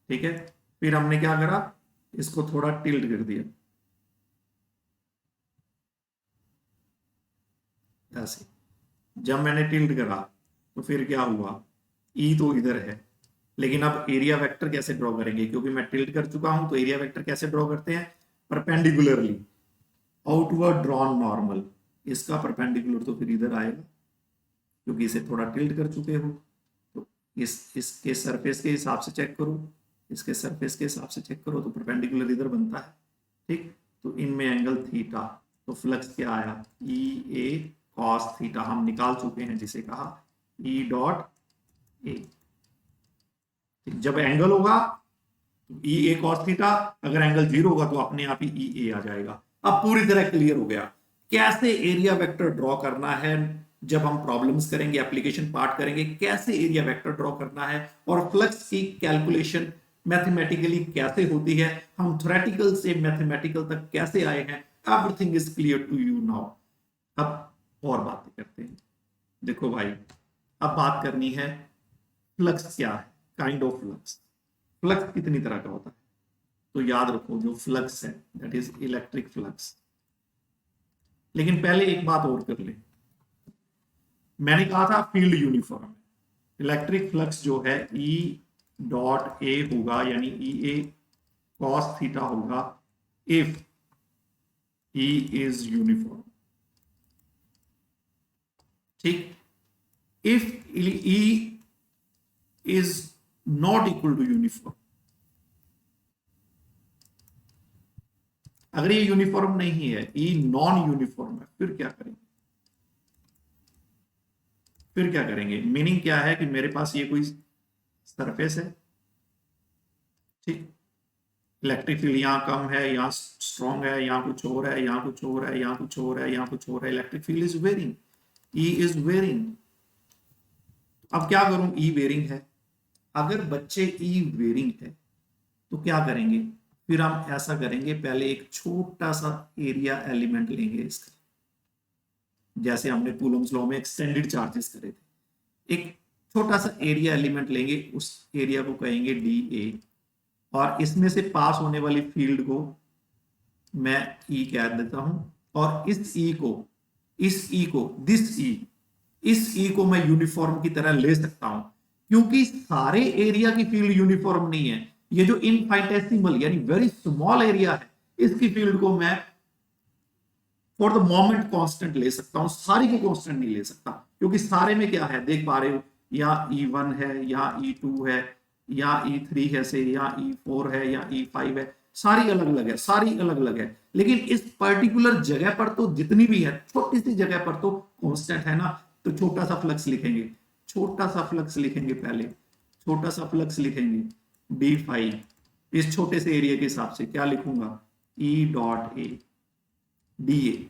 ठीक है, फिर हमने क्या करा, इसको थोड़ा टिल्ट कर दिया ऐसे। जब मैंने टिल्ट करा तो फिर क्या हुआ, ई तो इधर है, लेकिन अब एरिया वेक्टर कैसे ड्रॉ करेंगे, क्योंकि मैं टिल्ट कर चुका हूं, तो एरिया वेक्टर कैसे ड्रॉ करते हैं, परपेंडिकुलरली, आउटवर्ड ड्रॉन नॉर्मल। इसका परपेंडिकुलर तो फिर इधर आएगा, क्योंकि इसे थोड़ा टिल्ट कर चुके हो। तो इसके सरफेस के हिसाब से चेक करो, इसके सरफेस के हिसाब से चेक करो, तो परपेंडिकुलर इधर बनता है, ठीक। तो इनमें एंगल थीटा, तो फ्लक्स क्या आया, ई ए कॉस थीटा, हम निकाल चुके हैं जिसे कहा ई डॉट ए। जब एंगल होगा तो ई ए कॉस थीटा, अगर एंगल जीरो होगा तो अपने आप ही ई ए आ जाएगा। अब पूरी तरह क्लियर हो गया कैसे एरिया वेक्टर ड्रॉ करना है। जब हम प्रॉब्लम्स करेंगे, एप्लीकेशन पार्ट करेंगे, कैसे एरिया वेक्टर ड्रॉ करना है, और फ्लक्स की कैलकुलेशन मैथमेटिकली कैसे होती है, हम थ्योरेटिकल से मैथमेटिकल तक कैसे आए हैं, everything is clear to you now. अब और बातें करते हैं। देखो भाई, अब बात करनी है फ्लक्स क्या है, काइंड ऑफ फ्लक्स। फ्लक्स कितनी तरह का होता है, तो याद रखो जो फ्लक्स है दैट इज इलेक्ट्रिक फ्लक्स। लेकिन पहले एक बात और कर ले, मैंने कहा था फील्ड यूनिफॉर्म, इलेक्ट्रिक फ्लक्स जो है ई डॉट ए होगा, यानी ई ए कॉस थीटा होगा इफ ई इज यूनिफॉर्म, ठीक। If E is not equal to uniform, अगर ये यूनिफॉर्म नहीं है, ई नॉन यूनिफॉर्म है, फिर क्या करेंगे, फिर क्या करेंगे, मीनिंग क्या है कि मेरे पास ये कोई सरफेस है, ठीक, इलेक्ट्रिक फील्ड यहाँ कम है, यहाँ स्ट्रॉन्ग है, यहाँ कुछ और है, यहाँ कुछ और है, यहाँ कुछ और है, यहाँ कुछ और है, electric field is varying, E is varying. अब क्या करूं, ई वेरिंग है, अगर बच्चे ई वेरिंग है तो क्या करेंगे, फिर हम ऐसा करेंगे, पहले एक छोटा सा एरिया एलिमेंट लेंगे इसका, जैसे हमने कूलम्स लॉ में एक्सटेंडेड चार्जेस करे थे, एक छोटा सा एरिया एलिमेंट लेंगे, उस एरिया को कहेंगे डी ए, और इसमें से पास होने वाली फील्ड को मैं ई कह देता हूं, और इस ई को, इस ई को, दिस ई, इस ई को मैं यूनिफॉर्म की तरह ले सकता हूं, क्योंकि सारे एरिया की फील्ड यूनिफॉर्म नहीं है। ये जो इनफाइनेटेसिमल यानी वेरी स्मॉल एरिया है, इसकी फील्ड को मैं फॉर द मोमेंट कांस्टेंट ले सकता हूं, सारी को कांस्टेंट नहीं ले सकता, क्योंकि सारे में क्या है, देख पा रहे हो, यहाँ E1 है, यहाँ E2 है, यहाँ E3 है से, यहाँ E4 है, यहाँ E5 है, सारी अलग अलग है, सारी अलग अलग है, लेकिन इस पर्टिकुलर जगह पर तो जितनी भी है, छोटी सी जगह पर तो कांस्टेंट है ना, तो छोटा सा फ्लक्स लिखेंगे, छोटा सा फ्लक्स लिखेंगे, पहले छोटा सा फ्लक्स लिखेंगे D5, इस छोटे से एरिया के हिसाब से क्या लिखूंगा, E dot A D A,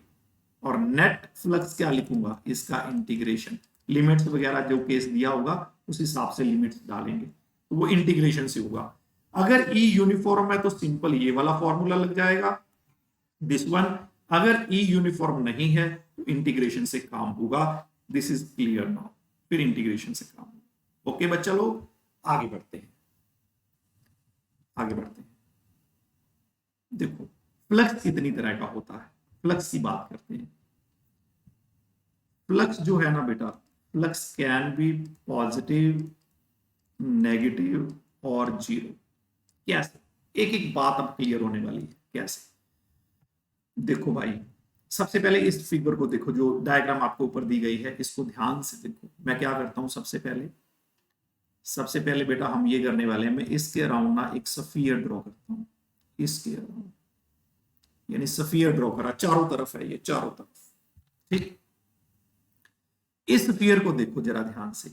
और नेट फ्लक्स क्या लिखूंगा, इसका इंटीग्रेशन, लिमिट्स वगैरह जो केस दिया होगा उस हिसाब से लिमिट्स डालेंगे, तो वो इंटीग्रेशन से होगा। अगर ई यूनिफॉर्म है तो सिंपल ये वाला फॉर्मूला लग जाएगा, दिस वन। अगर ई यूनिफॉर्म नहीं है तो इंटीग्रेशन से काम होगा, दिस इज क्लियर नाउ, फिर इंटीग्रेशन से काम होगा। ओके बच्चा लोग, आगे बढ़ते हैं, आगे बढ़ते हैं। देखो फ्लक्स कितनी तरह का होता है, फ्लक्स की बात करते हैं। फ्लक्स जो है ना बेटा, flux can be positive, negative और जीरो। कैसे, एक एक बात अब क्लियर होने वाली है कैसे। देखो भाई, सबसे पहले इस फिगर को देखो, जो डायग्राम आपको ऊपर दी गई है, इसको ध्यान से देखो। मैं क्या करता हूं, सबसे पहले बेटा हम ये करने वाले हैं, मैं इसके अराउंड ना एक सफियर ड्रॉ करता हूं, इसके अराउंड, यानी सफियर ड्रॉ करा, चारों तरफ है ये, चारों तरफ, ठीक। इस स्फीयर को देखो जरा ध्यान से,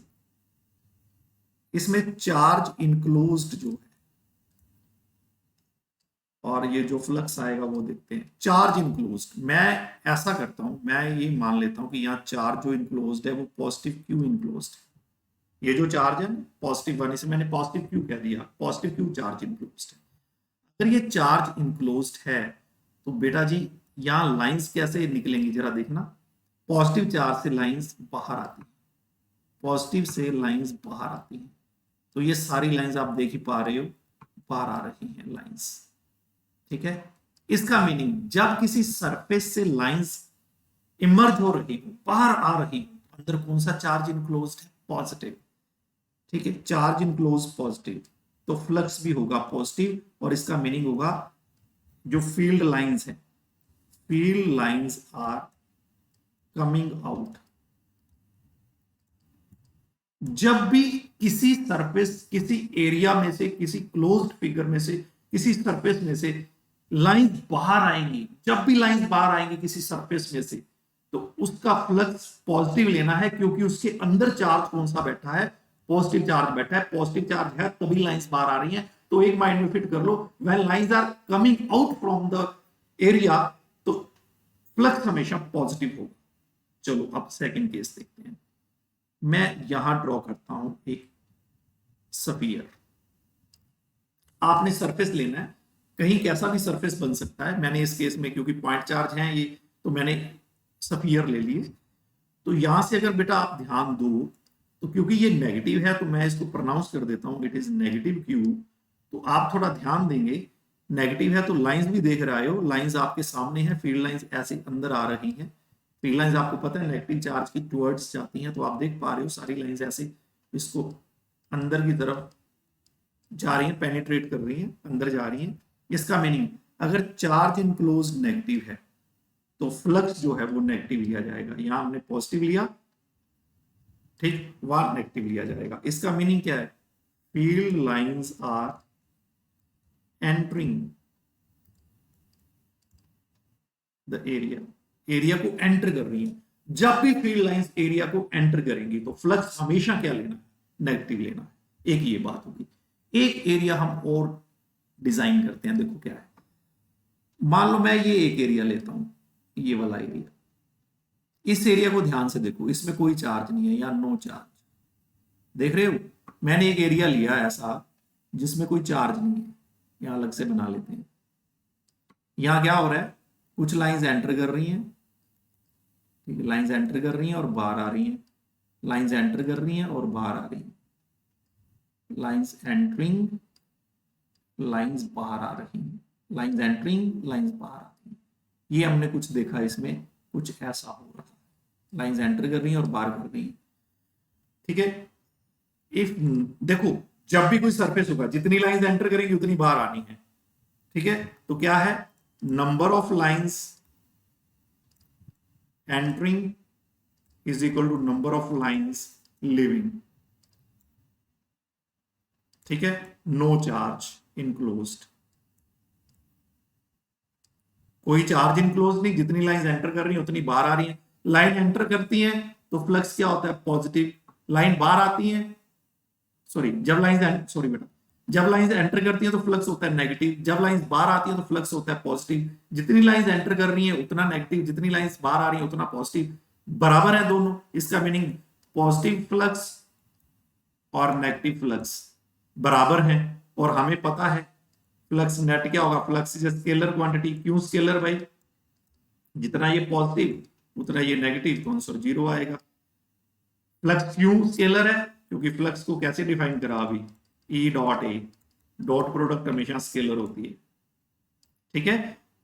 इसमें चार्ज इनक्लोज्ड जो है, और ये जो फ्लक्स आएगा वो देखते हैं। चार्ज इनक्लोज्ड, मैं ऐसा करता हूं, मैं ये मान लेता हूं कि यहाँ चार्ज जो इनक्लोज्ड है वो पॉजिटिव क्यू इनक्लोज्ड है। ये जो चार्ज है पॉजिटिव 1, इसे मैंने पॉजिटिव क्यू कह दिया, पॉजिटिव क्यू चार्ज इनक्लोज्ड है। अगर ये चार्ज इनक्लोज्ड है तो बेटा जी यहाँ लाइंस कैसे निकलेंगी जरा देखना। पॉजिटिव चार्ज से लाइंस बाहर आती है, पॉजिटिव से लाइंस बाहर आती हैं। तो ये सारी लाइंस आप देख ही पा रहे हो, बाहर आ रही हैं लाइंस। ठीक है, इसका मीनिंग जब किसी सरफेस से लाइंस इमर्ज हो रही हो, बाहर आ रही हो, अंदर कौन सा चार्ज इनक्लोज्ड है? पॉजिटिव। ठीक है, चार्ज इनक्लोज पॉजिटिव, तो फ्लक्स भी होगा पॉजिटिव, और इसका मीनिंग होगा जो फील्ड लाइंस है, field lines are coming out. जब भी किसी सरफेस, किसी एरिया में से, किसी क्लोज्ड फिगर में से, किसी सरफेस में से लाइंस बाहर आएंगी, जब भी लाइंस बाहर आएंगी किसी सरफेस में से, तो उसका फ्लक्स पॉजिटिव लेना है, क्योंकि उसके अंदर चार्ज कौन सा बैठा है? पॉजिटिव चार्ज बैठा है। पॉजिटिव चार्ज है तभी लाइंस बाहर आ रही हैं। तो एक माइंड में फिट कर लो, when lines are coming out from the area, तो फ्लक्स हमेशा पॉजिटिव होगा। चलो अब सेकंड केस देखते हैं। मैं यहां ड्रॉ करता हूं एक स्फीयर। आपने सरफेस लेना है, कहीं कैसा भी सरफेस बन सकता है। मैंने इस केस में क्योंकि पॉइंट चार्ज हैं ये, तो मैंने स्फीयर ले लिए। तो यहां से अगर बेटा आप ध्यान दो, तो क्योंकि ये नेगेटिव है तो मैं इसको प्रोनाउंस कर देता हूं, इट इज नेगेटिव क्यू। तो आप थोड़ा ध्यान देंगे, नेगेटिव है तो लाइंस भी देख रहे हो, लाइंस आपके सामने है, फील्ड लाइंस ऐसे अंदर आ रही हैं। फील्ड लाइंस आपको पता है नेगेटिव चार्ज की टुवर्ड्स जाती हैं, तो आप देख पा रहे हो सारी लाइंस ऐसे इसको अंदर की तरफ जा रही हैं, पेनिट्रेट कर रही हैं, अंदर जा रही हैं। इसका मीनिंग अगर चार्ज इनक्लोज नेगेटिव है तो फ्लक्स जो है वो नेगेटिव लिया जाएगा। यहां हमने पॉजिटिव लिया, ठीक, वहां नेगेटिव लिया जाएगा। इसका मीनिंग क्या है? Field lines are entering the area, area को एंटर कर रही है। जब भी फील्ड लाइंस एरिया को एंटर करेंगी तो फ्लक्स हमेशा क्या लेना है? नेगेटिव लेना है। एक ये बात होगी। एक एरिया हम और डिजाइन करते हैं, देखो क्या है। मान लो मैं ये एक एरिया लेता हूं, ये वाला एरिया। इस एरिया को ध्यान से देखो, इसमें कोई चार्ज नहीं है या नो चार्ज, देख रहे हो। मैंने एक एरिया लिया ऐसा जिसमें कोई चार्ज नहीं है, यहां अलग से बना लेते हैं। यहां क्या हो रहा है? कुछ लाइंस एंटर कर रही हैं, ठीक है, लाइंस एंटर कर रही हैं और बाहर आ रही हैं, लाइंस एंटर कर रही हैं और बाहर आ रही हैं, लाइंस एंटरिंग, लाइंस बाहर आ रही हैं, लाइंस एंटरिंग, लाइंस बाहर आ रही हैं। ये हमने कुछ देखा, इसमें कुछ ऐसा हो रहा है, लाइंस एंटर कर रही हैं और बाहर कर रही हैं। ठीक है, इफ देखो जब भी कोई सरफेस होगा जितनी लाइंस एंटर करेंगी उतनी बाहर आनी है। ठीक है, तो क्या है? Number of lines entering is equal to number of lines leaving. ठीक है, नो चार्ज इनक्लोज्ड, कोई चार्ज इनक्लोज नहीं, जितनी लाइंस एंटर कर रही है उतनी बाहर आ रही है। लाइन एंटर करती है तो फ्लक्स क्या होता है? पॉजिटिव। लाइन बाहर आती है, सॉरी जब लाइंस, सॉरी बेटा, जब लाइंस एंटर करती है तो फ्लक्स होता है नेगेटिव, जब लाइंस बाहर आती है तो फ्लक्स होता है पॉजिटिव। जितनी लाइंस एंटर कर रही है उतना नेगेटिव, जितनी लाइंस बाहर आ रही है उतना पॉजिटिव, बराबर है दोनों। इसका मीनिंग पॉजिटिव फ्लक्स और नेगेटिव फ्लक्स बराबर हैं, और हमें पता है फ्लक्स नेट क्या होगा? Flux is scalar quantity. क्यों स्केलर भाई? जितना ये पॉजिटिव उतना ये नेगेटिव, तो आंसर 0 आएगा। फ्लक्स क्यों स्केलर है? क्योंकि फ्लक्स को कैसे डिफाइन करा अभी? E dot A, dot product हमेशा स्केलर होती है। ठीक है,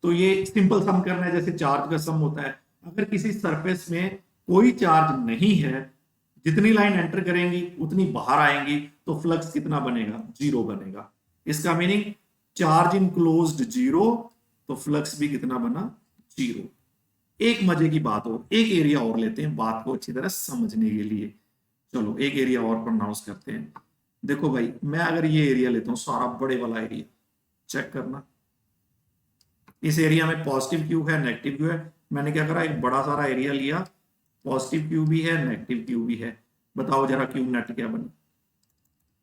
तो ये सिंपल सम करना है, जैसे चार्ज का सम होता है। अगर किसी सरफेस में कोई चार्ज नहीं है, जितनी लाइन एंटर करेंगी उतनी बाहर आएंगी, तो फ्लक्स कितना बनेगा? 0 बनेगा। इसका मीनिंग चार्ज इनक्लोज्ड 0, तो फ्लक्स भी कितना बना? 0। एक मजे की बात और, एक एरिया और लेते हैं बात को अच्छी तरह समझने के लिए। चलो एक एरिया और प्रोनाउंस करते हैं। देखो भाई, मैं अगर ये एरिया लेता हूं, सारा बड़े वाला एरिया, चेक करना। इस एरिया में पॉजिटिव क्यू है, नेगेटिव क्यू है। मैंने क्या करा? एक बड़ा सारा एरिया लिया, पॉजिटिव क्यू भी है, नेगेटिव क्यू भी है। बताओ जरा क्यू नेट क्या बना?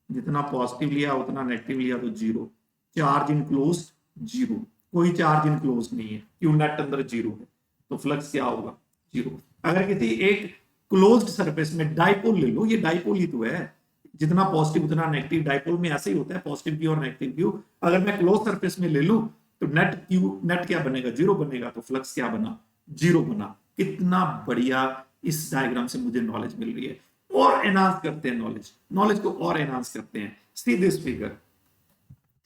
जितना पॉजिटिव लिया उतना नेगेटिव लिया तो 0। चार्ज इनक्लोज्ड जीरो, कोई चार्ज इनक्लोज नहीं है, क्यों नेट अंदर जीरो है, तो फ्लक्स क्या होगा, जीरो। अगर किसी एक क्लोज्ड सरफेस में डाइपोल ले लो, ये डाइपोल ही तो है, जितना पॉजिटिव उतना नेगेटिव, डाइपोल में ऐसे ही होता है, पॉजिटिव क्यू और नेगेटिव क्यू। अगर मैं क्लोज सरफेस में ले लूं तो नेट क्यू, नेट क्या बनेगा, जीरो बनेगा, तो फ्लक्स क्या बना, जीरो बना। कितना बढ़िया इस डायग्राम से मुझे नॉलेज मिल रही है। और एनहांस करते हैं नॉलेज, नॉलेज को और एनहांस करते हैं। सी दिस फिगर,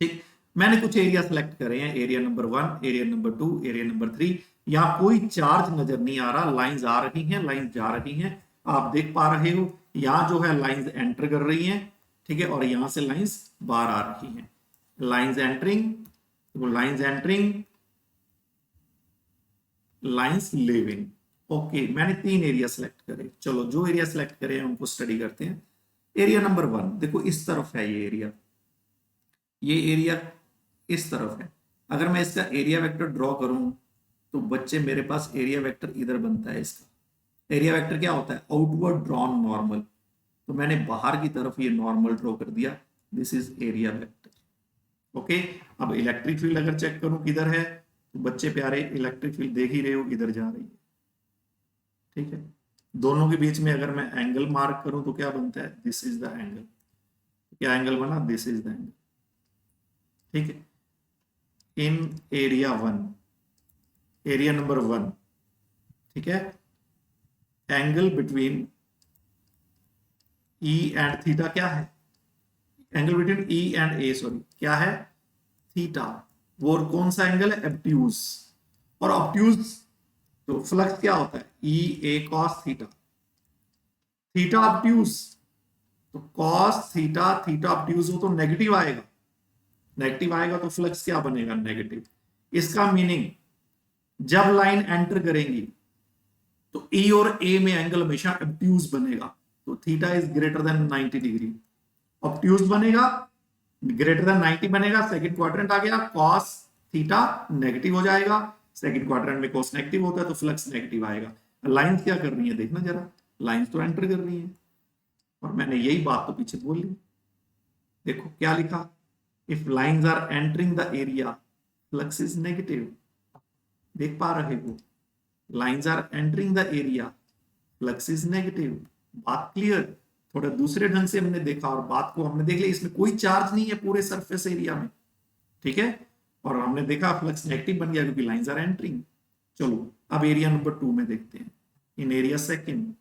ठीक, मैंने कुछ एरिया सेलेक्ट करे हैं, area number 1, area number 2, area number 3। यहाँ कोई चार्ज नजर नहीं आ रहा, लाइंस आ रही हैं, लाइंस जा रही हैं, आप देख पा रहे हो। यहाँ जो है लाइंस एंटर कर रही हैं, ठीक है, और यहां से लाइंस बाहर आ रही हैं, लाइंस एंटरिंग, तो lines entering, lines living. Okay, मैंने 3 एरिया सेलेक्ट करे, चलो जो एरिया सेलेक्ट करे हैं उनको स्टडी करते हैं। एरिया नंबर 1 देखो, इस तरफ है ये एरिया, ये एरिया इस तरफ है। अगर मैं इसका एरिया वेक्टर ड्रॉ करूं तो बच्चे मेरे पास एरिया वेक्टर इधर बनता है। इसका एरिया वेक्टर क्या होता है, आउटवर्ड ड्रॉन नॉर्मल। तो मैंने बाहर की तरफ ये नॉर्मल ड्रॉ कर दिया, this is area vector. Okay, अब इलेक्ट्रिक फील्ड अगर चेक करूं किधर है, तो बच्चे प्यारे इलेक्ट्रिक फील्ड देख ही रहे हो, इधर जा रही है, ठीक है। दोनों के बीच में अगर मैं एंगल मार्क करूं तो क्या बनता है, दिस इज द एंगल। क्या एंगल बना, दिस इज द एंगल, ठीक है। इन एरिया 1, एरिया नंबर 1, ठीक है, angle between E and theta क्या है, angle between E and A, sorry, क्या है, थीटा। वो कौन सा एंगल है, एब्ट्यूज। और ऑब्ट्यूज तो फ्लक्स क्या होता है, ई A cos theta, theta obtuse, तो कॉस थीटा, थीटा ऑब्ट्यूज हो तो नेगेटिव आएगा, नेगेटिव आएगा तो फ्लक्स क्या बनेगा, नेगेटिव। इसका मीनिंग जब लाइन एंटर करेंगी तो ई और ए में एंगल हमेशा ऑब्ट्यूज बनेगा, तो theta is greater than 90 degree, obtuse बनेगा, ग्रेटर देन 90 बनेगा, सेकंड क्वाड्रेंट आ गया, कॉस थीटा नेगेटिव हो जाएगा, सेकंड क्वाड्रेंट में कॉस नेगेटिव होता है तो फ्लक्स नेगेटिव आएगा। लाइंस क्या कर रही है, देखना जरा, लाइंस तो एंटर कर रही है, और मैंने यही बात तो पीछे बोल ली। देखो क्या लिखा, if lines are entering the area flux is negative, देख पा रहे हो, lines are entering the area flux is negative. बात क्लियर, थोड़ा दूसरे ढंग से हमने देखा और बात को हमने देख लिया, इसमें कोई चार्ज नहीं है पूरे सरफेस एरिया में, ठीक है, और हमने देखा फ्लक्स नेगेटिव बन गया क्योंकि लाइंस आर एंटरिंग। चलो अब एरिया नंबर 2 में देखते हैं, इन एरिया सेकंड,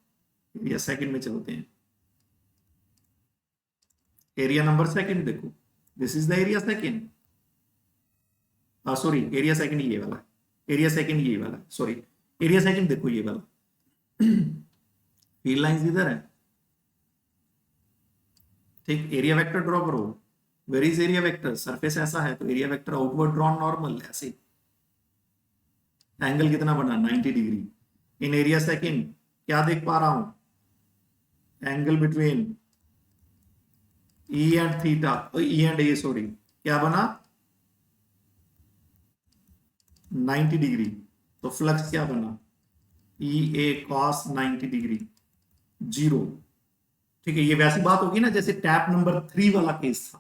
एरिया सेकंड में चलते हैं। एरिया नंबर सेकंड देखो, this is the area second, sorry area second ये वाला है, एरिया सेकंड ये वाला है, सॉरी एरिया सेकंड देखो ये वाला, फील्ड लाइंस इधर है, ठीक, एरिया वेक्टर ड्रॉ करो, where is area vector, surface ऐसा है तो area vector outward drawn normal, ऐसे एंगल कितना बना, 90 डिग्री। इन एरिया सेकंड क्या देख पा रहा हूं, angle between E and theta, E and A, sorry, क्या बना, 90 डिग्री, तो फ्लक्स क्या बना, E A cos 90 degree, zero, ठीक है। ये वैसी बात होगी ना जैसे टैप नंबर 3 वाला केस था,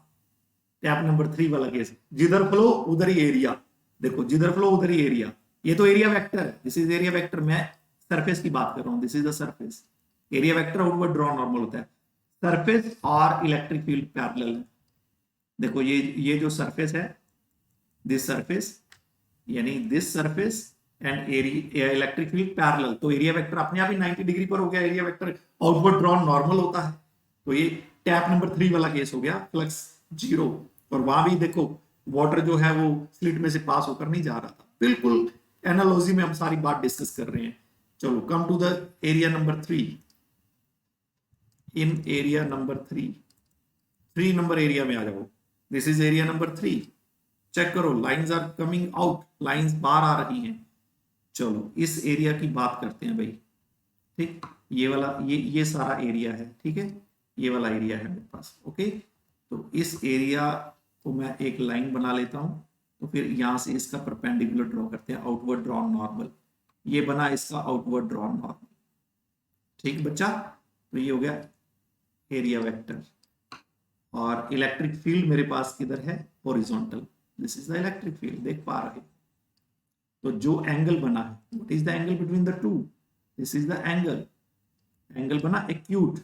टैप नंबर 3 वाला केस, जिधर फ्लो उधर ही एरिया, देखो जिधर फ्लो उधर ही एरिया, ये तो एरिया वेक्टर है, दिस इज एरिया वेक्टर, मैं सरफेस की बात कर रहा हूं, this is the surface, area vector outward draw normal होता है, सरफेस और इलेक्ट्रिक फील्ड पैरेलल है। देखो ये जो सरफेस है, दिस सरफेस, यानी this surface and area electric field parallel, तो एरिया वेक्टर अपने आप ही 90 डिग्री पर हो गया, area vector outward drawn normal होता है, तो ये टैप नंबर 3 वाला केस हो गया, फ्लक्स जीरो। और वहां भी देखो वाटर जो है वो स्लिट में से पास होकर नहीं जा रहा था, बिल्कुल एनालॉजी में हम सारी बात डिस्कस कर रहे हैं। चलो come to the area number 3, in area number 3 number area में आ जाओ, this is area number 3, check करो lines are coming out, lines बाहर आ रही हैं। चलो इस एरिया की बात करते हैं भाई, ठीक, ये वाला ये सारा एरिया है, ठीक है, ये वाला एरिया है मेरे पास, ओके। तो इस एरिया को मैं एक लाइन बना लेता हूं, तो फिर यहां से इसका परपेंडिकुलर ड्रॉ करते हैं, आउटवर्ड ड्रॉ नॉर्मल, ये बना इसका आउटवर्ड ड्रॉ नॉर्मल, ठीक बच्चा। तो ये हो गया एरिया वेक्टर, और इलेक्ट्रिक फील्ड मेरे पास किधर है, horizontal, this is the electric field, देख पा रहे। तो जो एंगल बना है, what is the angle between the two, this is the angle, angle बना एक्यूट।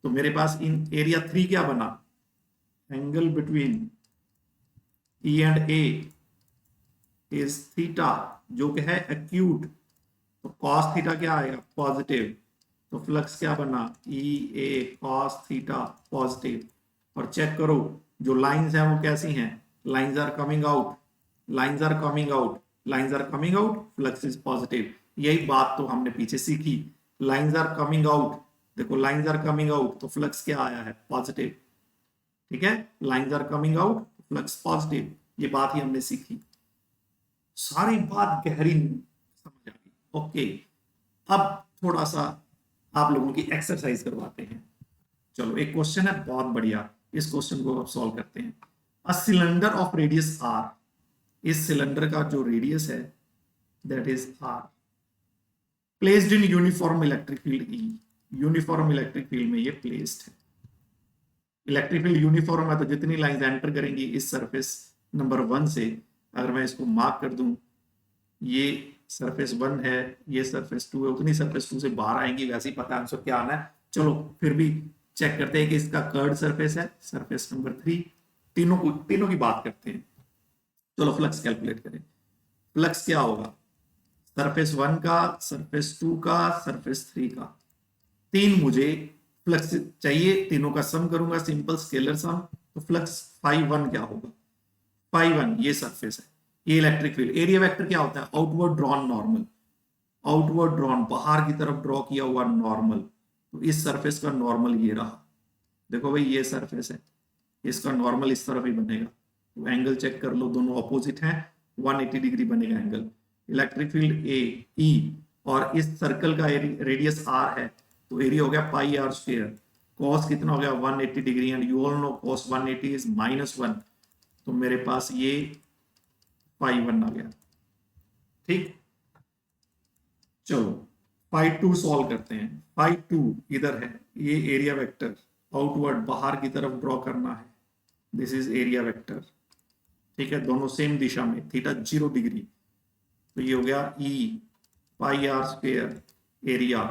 तो मेरे पास इन एरिया 3 क्या बना, angle between E and A is theta, जो कि है एक्यूट। तो कॉस थीटा क्या आएगा, पॉजिटिव। तो फ्लक्स क्या बना, E A cos theta positive. और चेक करो जो लाइंस हैं वो कैसी हैं, lines are coming out, lines are coming out, lines are coming out, flux is positive. यही बात तो हमने पीछे सीखी, लाइंस आर कमिंग आउट, देखो लाइंस आर कमिंग आउट तो फ्लक्स क्या आया है, पॉजिटिव। ठीक है, lines are coming out, flux positive, ये बात ही हमने सीखी। सारी बात गहरी समझ आ गई। ओके, अब थोड़ा सा आप लोगों की एक्सरसाइज करवाते हैं। चलो एक क्वेश्चन है बहुत बढ़िया, इस क्वेश्चन को अब सॉल्व करते हैं। A cylinder of radius R, इस सिलेंडर का जो रेडियस है that is R, placed in uniform electric field E, uniform electric field में ये प्लेस्ड है। इलेक्ट्रिक फील्ड यूनिफॉर्म है तो जितनी लाइंस एंटर करेंगी इस सरफेस नंबर 1 से, अगर मैं इसको मार्क कर दूं, ये सरफेस 1 है, ये सरफेस 2 है, उतनी सरफेस 2 से बाहर आएंगी, वैसे ही पता है आंसर क्या आना है। चलो फिर भी चेक करते हैं कि इसका कर्ड सरफेस है, सरफेस नंबर 3। तीनों की बात करते हैं। चलो फ्लक्स कैलकुलेट करें। फ्लक्स क्या होगा, सरफेस 1 का, सरफेस 2 का, सरफेस 3 का, 3 मुझे फ्लक्स चाहिए, तीनों का सम करूंगा, सिंपल स्केलर सम। तो फ्लक्स फाई 1 क्या होगा, फाई 1 ये सरफेस है, ये इलेक्ट्रिक फील्ड। एरिया वेक्टर क्या होता है, outward drawn normal, outward drawn बाहर की तरफ ड्रॉ किया हुआ नॉर्मल। तो इस सरफेस का नॉर्मल ये रहा, देखो भाई ये सरफेस है, इसका नॉर्मल इस तरफ ही बनेगा। तो एंगल चेक कर लो, दोनों ऑपोजिट हैं, 180 डिग्री बनेगा एंगल। इलेक्ट्रिक फील्ड ए ई, और इस सर्कल का रेडियस आर है, तो एरिया हो गया पाई आर स्क्वायर। कॉस कितना हो गया 180 degree, and you all know cos 180 is -1, तो मेरे पास ये पाई 1 आ गया। ठीक, चलो पाई 2 सॉल्व करते हैं। पाई 2 इधर है, ये एरिया वेक्टर आउटवर्ड बाहर की तरफ ड्रॉ करना है, दिस इज एरिया वेक्टर। ठीक है, दोनों सेम दिशा में, थीटा 0 डिग्री, तो ये हो गया E pi R square area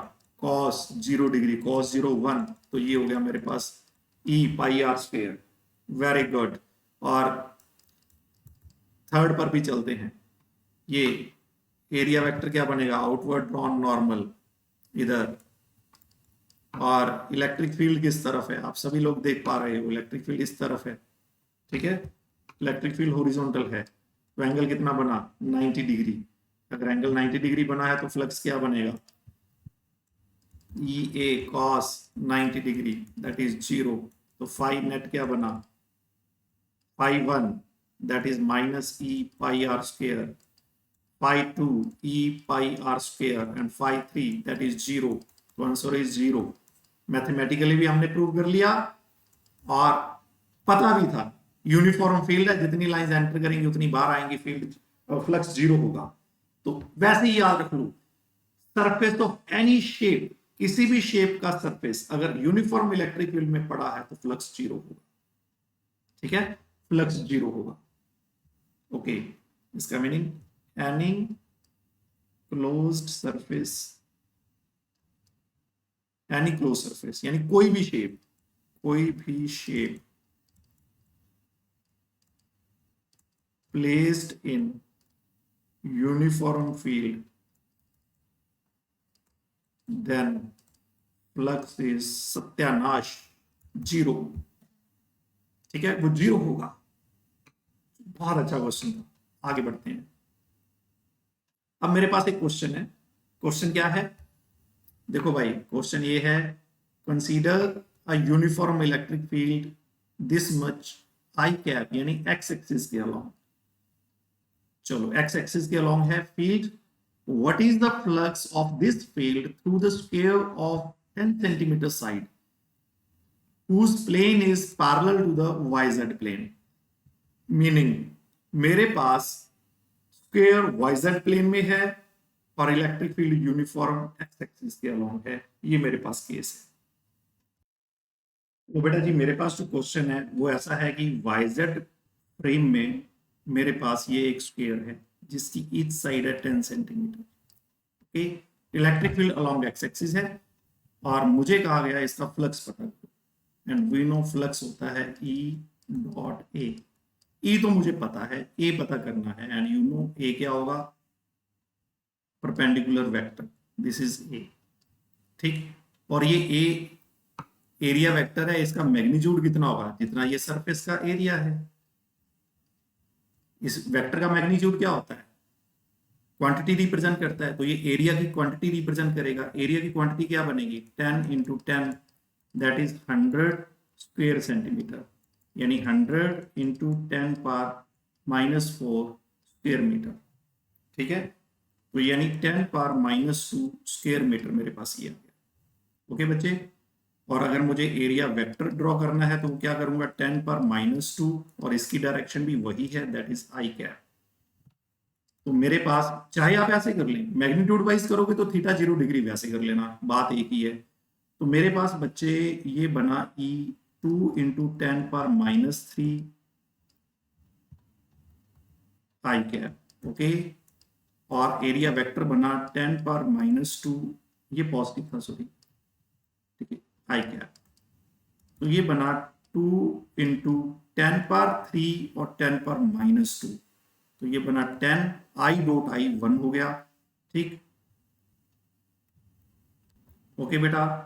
cos 0 degree, cos 0 1, तो ये हो गया मेरे पास E pi R square. Very good. और थर्ड पर भी चलते हैं, ये एरिया वेक्टर क्या बनेगा, आउटवर्ड ड्रॉन नॉर्मल इधर, और इलेक्ट्रिक फील्ड किस तरफ है, आप सभी लोग देख पा रहे हो, इलेक्ट्रिक फील्ड इस तरफ है। ठीक है, इलेक्ट्रिक फील्ड हॉरिजॉन्टल है, तो एंगल कितना बना 90 डिग्री। अगर एंगल 90 डिग्री बना है तो फ्लक्स क्या बनेगा, E A cos 90 degree that is 0। तो फाई नेट क्या बना, phi 1 that is minus E pi R square, phi 2 E pi R square, and phi 3 that is 0। तो आंसर इज 0। मैथमेटिकली भी हमने प्रूव कर लिया, और पता भी था यूनिफॉर्म फील्ड है, जितनी लाइंस एंटर करेंगी उतनी बाहर आएंगी, फील्ड फ्लक्स 0 होगा। तो वैसे ही याद रख लो, सरफेस ऑफ एनी शेप, किसी भी शेप का सरफेस अगर यूनिफॉर्म इलेक्ट्रिक फील्ड में पड़ा है तो फ्लक्स 0 होगा। ठीक है, फ्लक्स 0 होगा। ओके, इसका meaning any closed surface, any close surface यानी कोई भी शेप, कोई भी shape placed in uniform field, then flux is सत्यानाश 0। ठीक है, वो 0 होगा। बहुत अच्छा क्वेश्चन था, आगे बढ़ते हैं। अब मेरे पास एक क्वेश्चन है, क्वेश्चन क्या है, देखो भाई क्वेश्चन ये है, consider a uniform electric field this much I cap, यानी एक्स एक्सिस के अलोंग। चलो एक्स एक्सिस के अलोंग है field, what is the flux of this field through the square of 10 centimetre side whose plane is parallel to the yz plane। Meaning मेरे पास स्क्वायर yz प्लेन में है और electric field uniform x axis के अलोंग है, ये मेरे पास केस है। तो बेटा जी मेरे पास जो क्वेश्चन है वो ऐसा है कि yz फ्रेम में मेरे पास ये एक स्क्वायर है जिसकी ईच साइड है 10 centimetre. Okay, electric field along x axis है और मुझे कहा गया इसका फ्लक्स पता करो एंड वी नो फ्लक्स होता है E डॉट ए। E तो मुझे पता है, A पता करना है एंड यू नो A क्या होगा, perpendicular vector, this is A। ठीक, और ये A एरिया वेक्टर है, इसका मैग्नीट्यूड कितना होगा, जितना ये सरफेस का एरिया है। इस वेक्टर का मैग्नीट्यूड क्या होता है, क्वांटिटी रिप्रेजेंट करता है, तो ये एरिया की क्वांटिटी रिप्रेजेंट करेगा। एरिया की क्वांटिटी क्या बनेगी, 10 into 10 that is 100 square centimetre, यानी 100 इंटू 10 पावर -4 स्क्वायर मीटर। ठीक है, तो यानी 10 पावर -2 स्क्वायर मीटर मेरे पास ये आ गया। ओके बच्चे, और अगर मुझे एरिया वेक्टर ड्रॉ करना है तो क्या करूंगा, 10 पावर -2 और इसकी डायरेक्शन भी वही है, दैट इज आई कैप। तो मेरे पास, चाहे आप ऐसे कर लें, मैग्नीट्यूड वाइज करोगे तो थीटा 0 डिग्री, वैसे कर लेना, बात एक ही है। तो मेरे पास बच्चे ये बना E 2 इंटू 10 पावर -3 आई कैप। ओके, और एरिया वेक्टर बना 10 पावर -2, ये पॉजिटिव था सॉरी, ठीक है, आई कैप। तो ये बना 2 इंटू 10 पावर 3 और 10 पावर -2, तो ये बना 10, आई डॉट आई 1 हो गया। ठीक, ओके बेटा,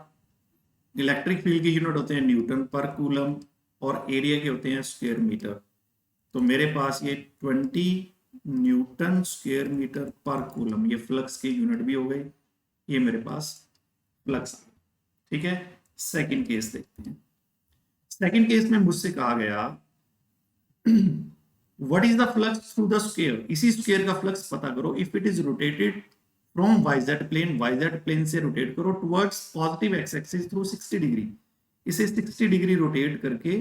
इलेक्ट्रिक फील्ड के यूनिट होते हैं न्यूटन पर कूलम और एरिया के होते हैं स्क्वायर मीटर। तो मेरे पास ये 20 Newton square metre per coulomb, ये फ्लक्स के यूनिट भी हो गए, ये मेरे पास फ्लक्स आ गया। ठीक है, सेकंड केस देखते हैं। सेकंड केस में मुझसे कहा गया what is the flux through the square, इसी स्क्वायर का फ्लक्स पता करो if it is rotated from YZ plane, YZ plane से रोटेट करो towards positive X axis through 60 degree, इसे 60 डिग्री रोटेट करके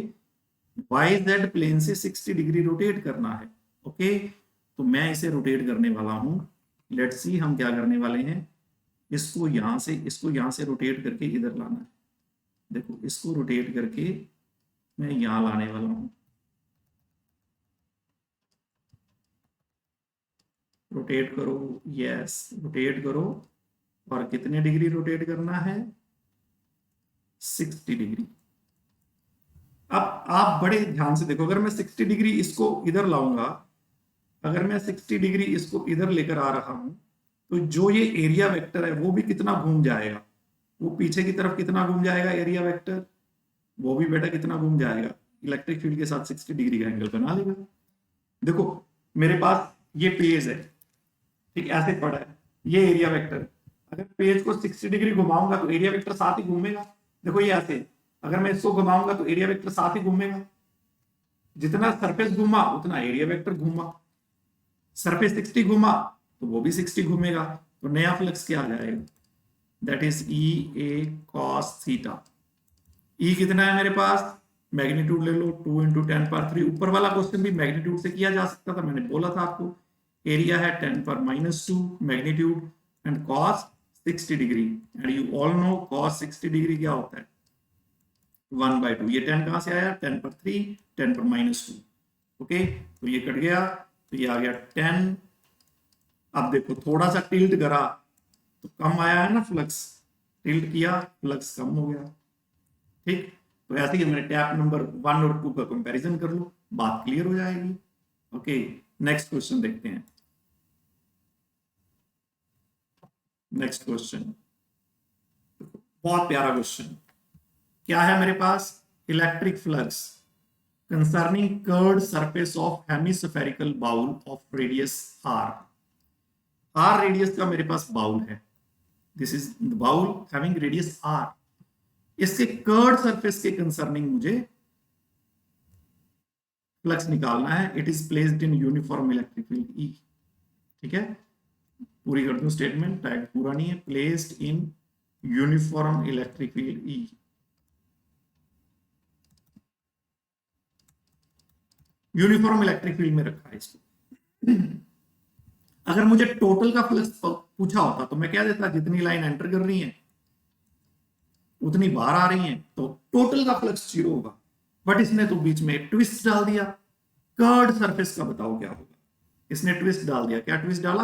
वाईजेड प्लेन से 60 डिग्री रोटेट करना है। ओके, तो मैं इसे रोटेट करने वाला हूं, लेट्स सी हम क्या करने वाले हैं, इसको यहां से रोटेट करके इधर लाना है। देखो, इसको रोटेट करके मैं यहां लाने वाला हूं, रोटेट करो, यस रोटेट करो, और कितने डिग्री रोटेट करना है, 60 डिग्री। अब आप बड़े ध्यान से देखो, अगर मैं 60 डिग्री इसको इधर लाऊंगा, अगर मैं 60 डिग्री इसको इधर लेकर आ रहा हूं, तो जो ये एरिया वेक्टर है वो भी कितना घूम जाएगा, वो पीछे की तरफ कितना घूम जाएगा एरिया वेक्टर, वो भी बेटा कितना घूम जाएगा, इलेक्ट्रिक फील्ड के साथ 60 डिग्री का एंगल बना लेगा। देखो मेरे पास ये पेज है, ठीक, ऐसे पड़ा है, ये एरिया वेक्टर, अगर पेज को 60 डिग्री घुमाऊंगा तो एरिया वेक्टर साथ ही घूमेगा। देखो ये ऐसे, अगर मैं इसको घुमाऊंगा तो एरिया वेक्टर साथ ही घूमेगा, जितना सरफेस घूमा उतना एरिया वेक्टर घूमा, सरफेस 60 घूमा तो वो भी 60 घूमेगा, तो नया फ्लक्स क्या आ जाएगा, that is E A cos theta. E कितना है मेरे पास, मैग्नीट्यूड ले लो, 2 इंटू 10 पावर 3, ऊपर वाला क्वेश्चन भी मैग्नीट्यूड से किया जा सकता था, मैंने बोला था आपको, एरिया है 10 power -2 magnitude and cos 60 degree, and you all know cos 60 degree क्या होता है, 1/2। ये 10 कहां से आया, 10 पर 3, 10 पर -2। ओके, तो ये कट गया, तो ये आ गया 10। अब देखो थोड़ा सा टिल्ट करा तो कम आया है ना फ्लक्स, टिल्ट किया फ्लक्स कम हो गया। ठीक, तो ऐसे ही मैंने टैप नंबर 1 और 2 का कंपैरिजन कर लो, बात क्लियर हो जाएगी। ओके, नेक्स्ट क्वेश्चन देखते हैं। नेक्स्ट क्वेश्चन बहुत प्यारा क्वेश्चन, क्या है मेरे पास, electric flux concerning curved surface of hemispherical bowl of radius r। r radius का मेरे पास बाउल है, this is the bowl having radius r, इसके कर्व्ड सरफेस के कंसर्निंग मुझे फ्लक्स निकालना है। It is placed in uniform electric field E। ठीक है, पूरी कर दूं स्टेटमेंट, टाइप पूरा नहीं है, placed in uniform electric field E। Uniform electric field में रखा है इसको। अगर मुझे टोटल का फ्लक्स पूछा होता तो मैं क्या देता, जितनी लाइन एंटर कर रही है उतनी बाहर आ रही हैं, तो टोटल का फ्लक्स 0 होगा, बट इसने तो बीच में ट्विस्ट डाल दिया, कर्ड सरफेस का बताओ क्या होगा। इसने ट्विस्ट डाल दिया, क्या ट्विस्ट डाला,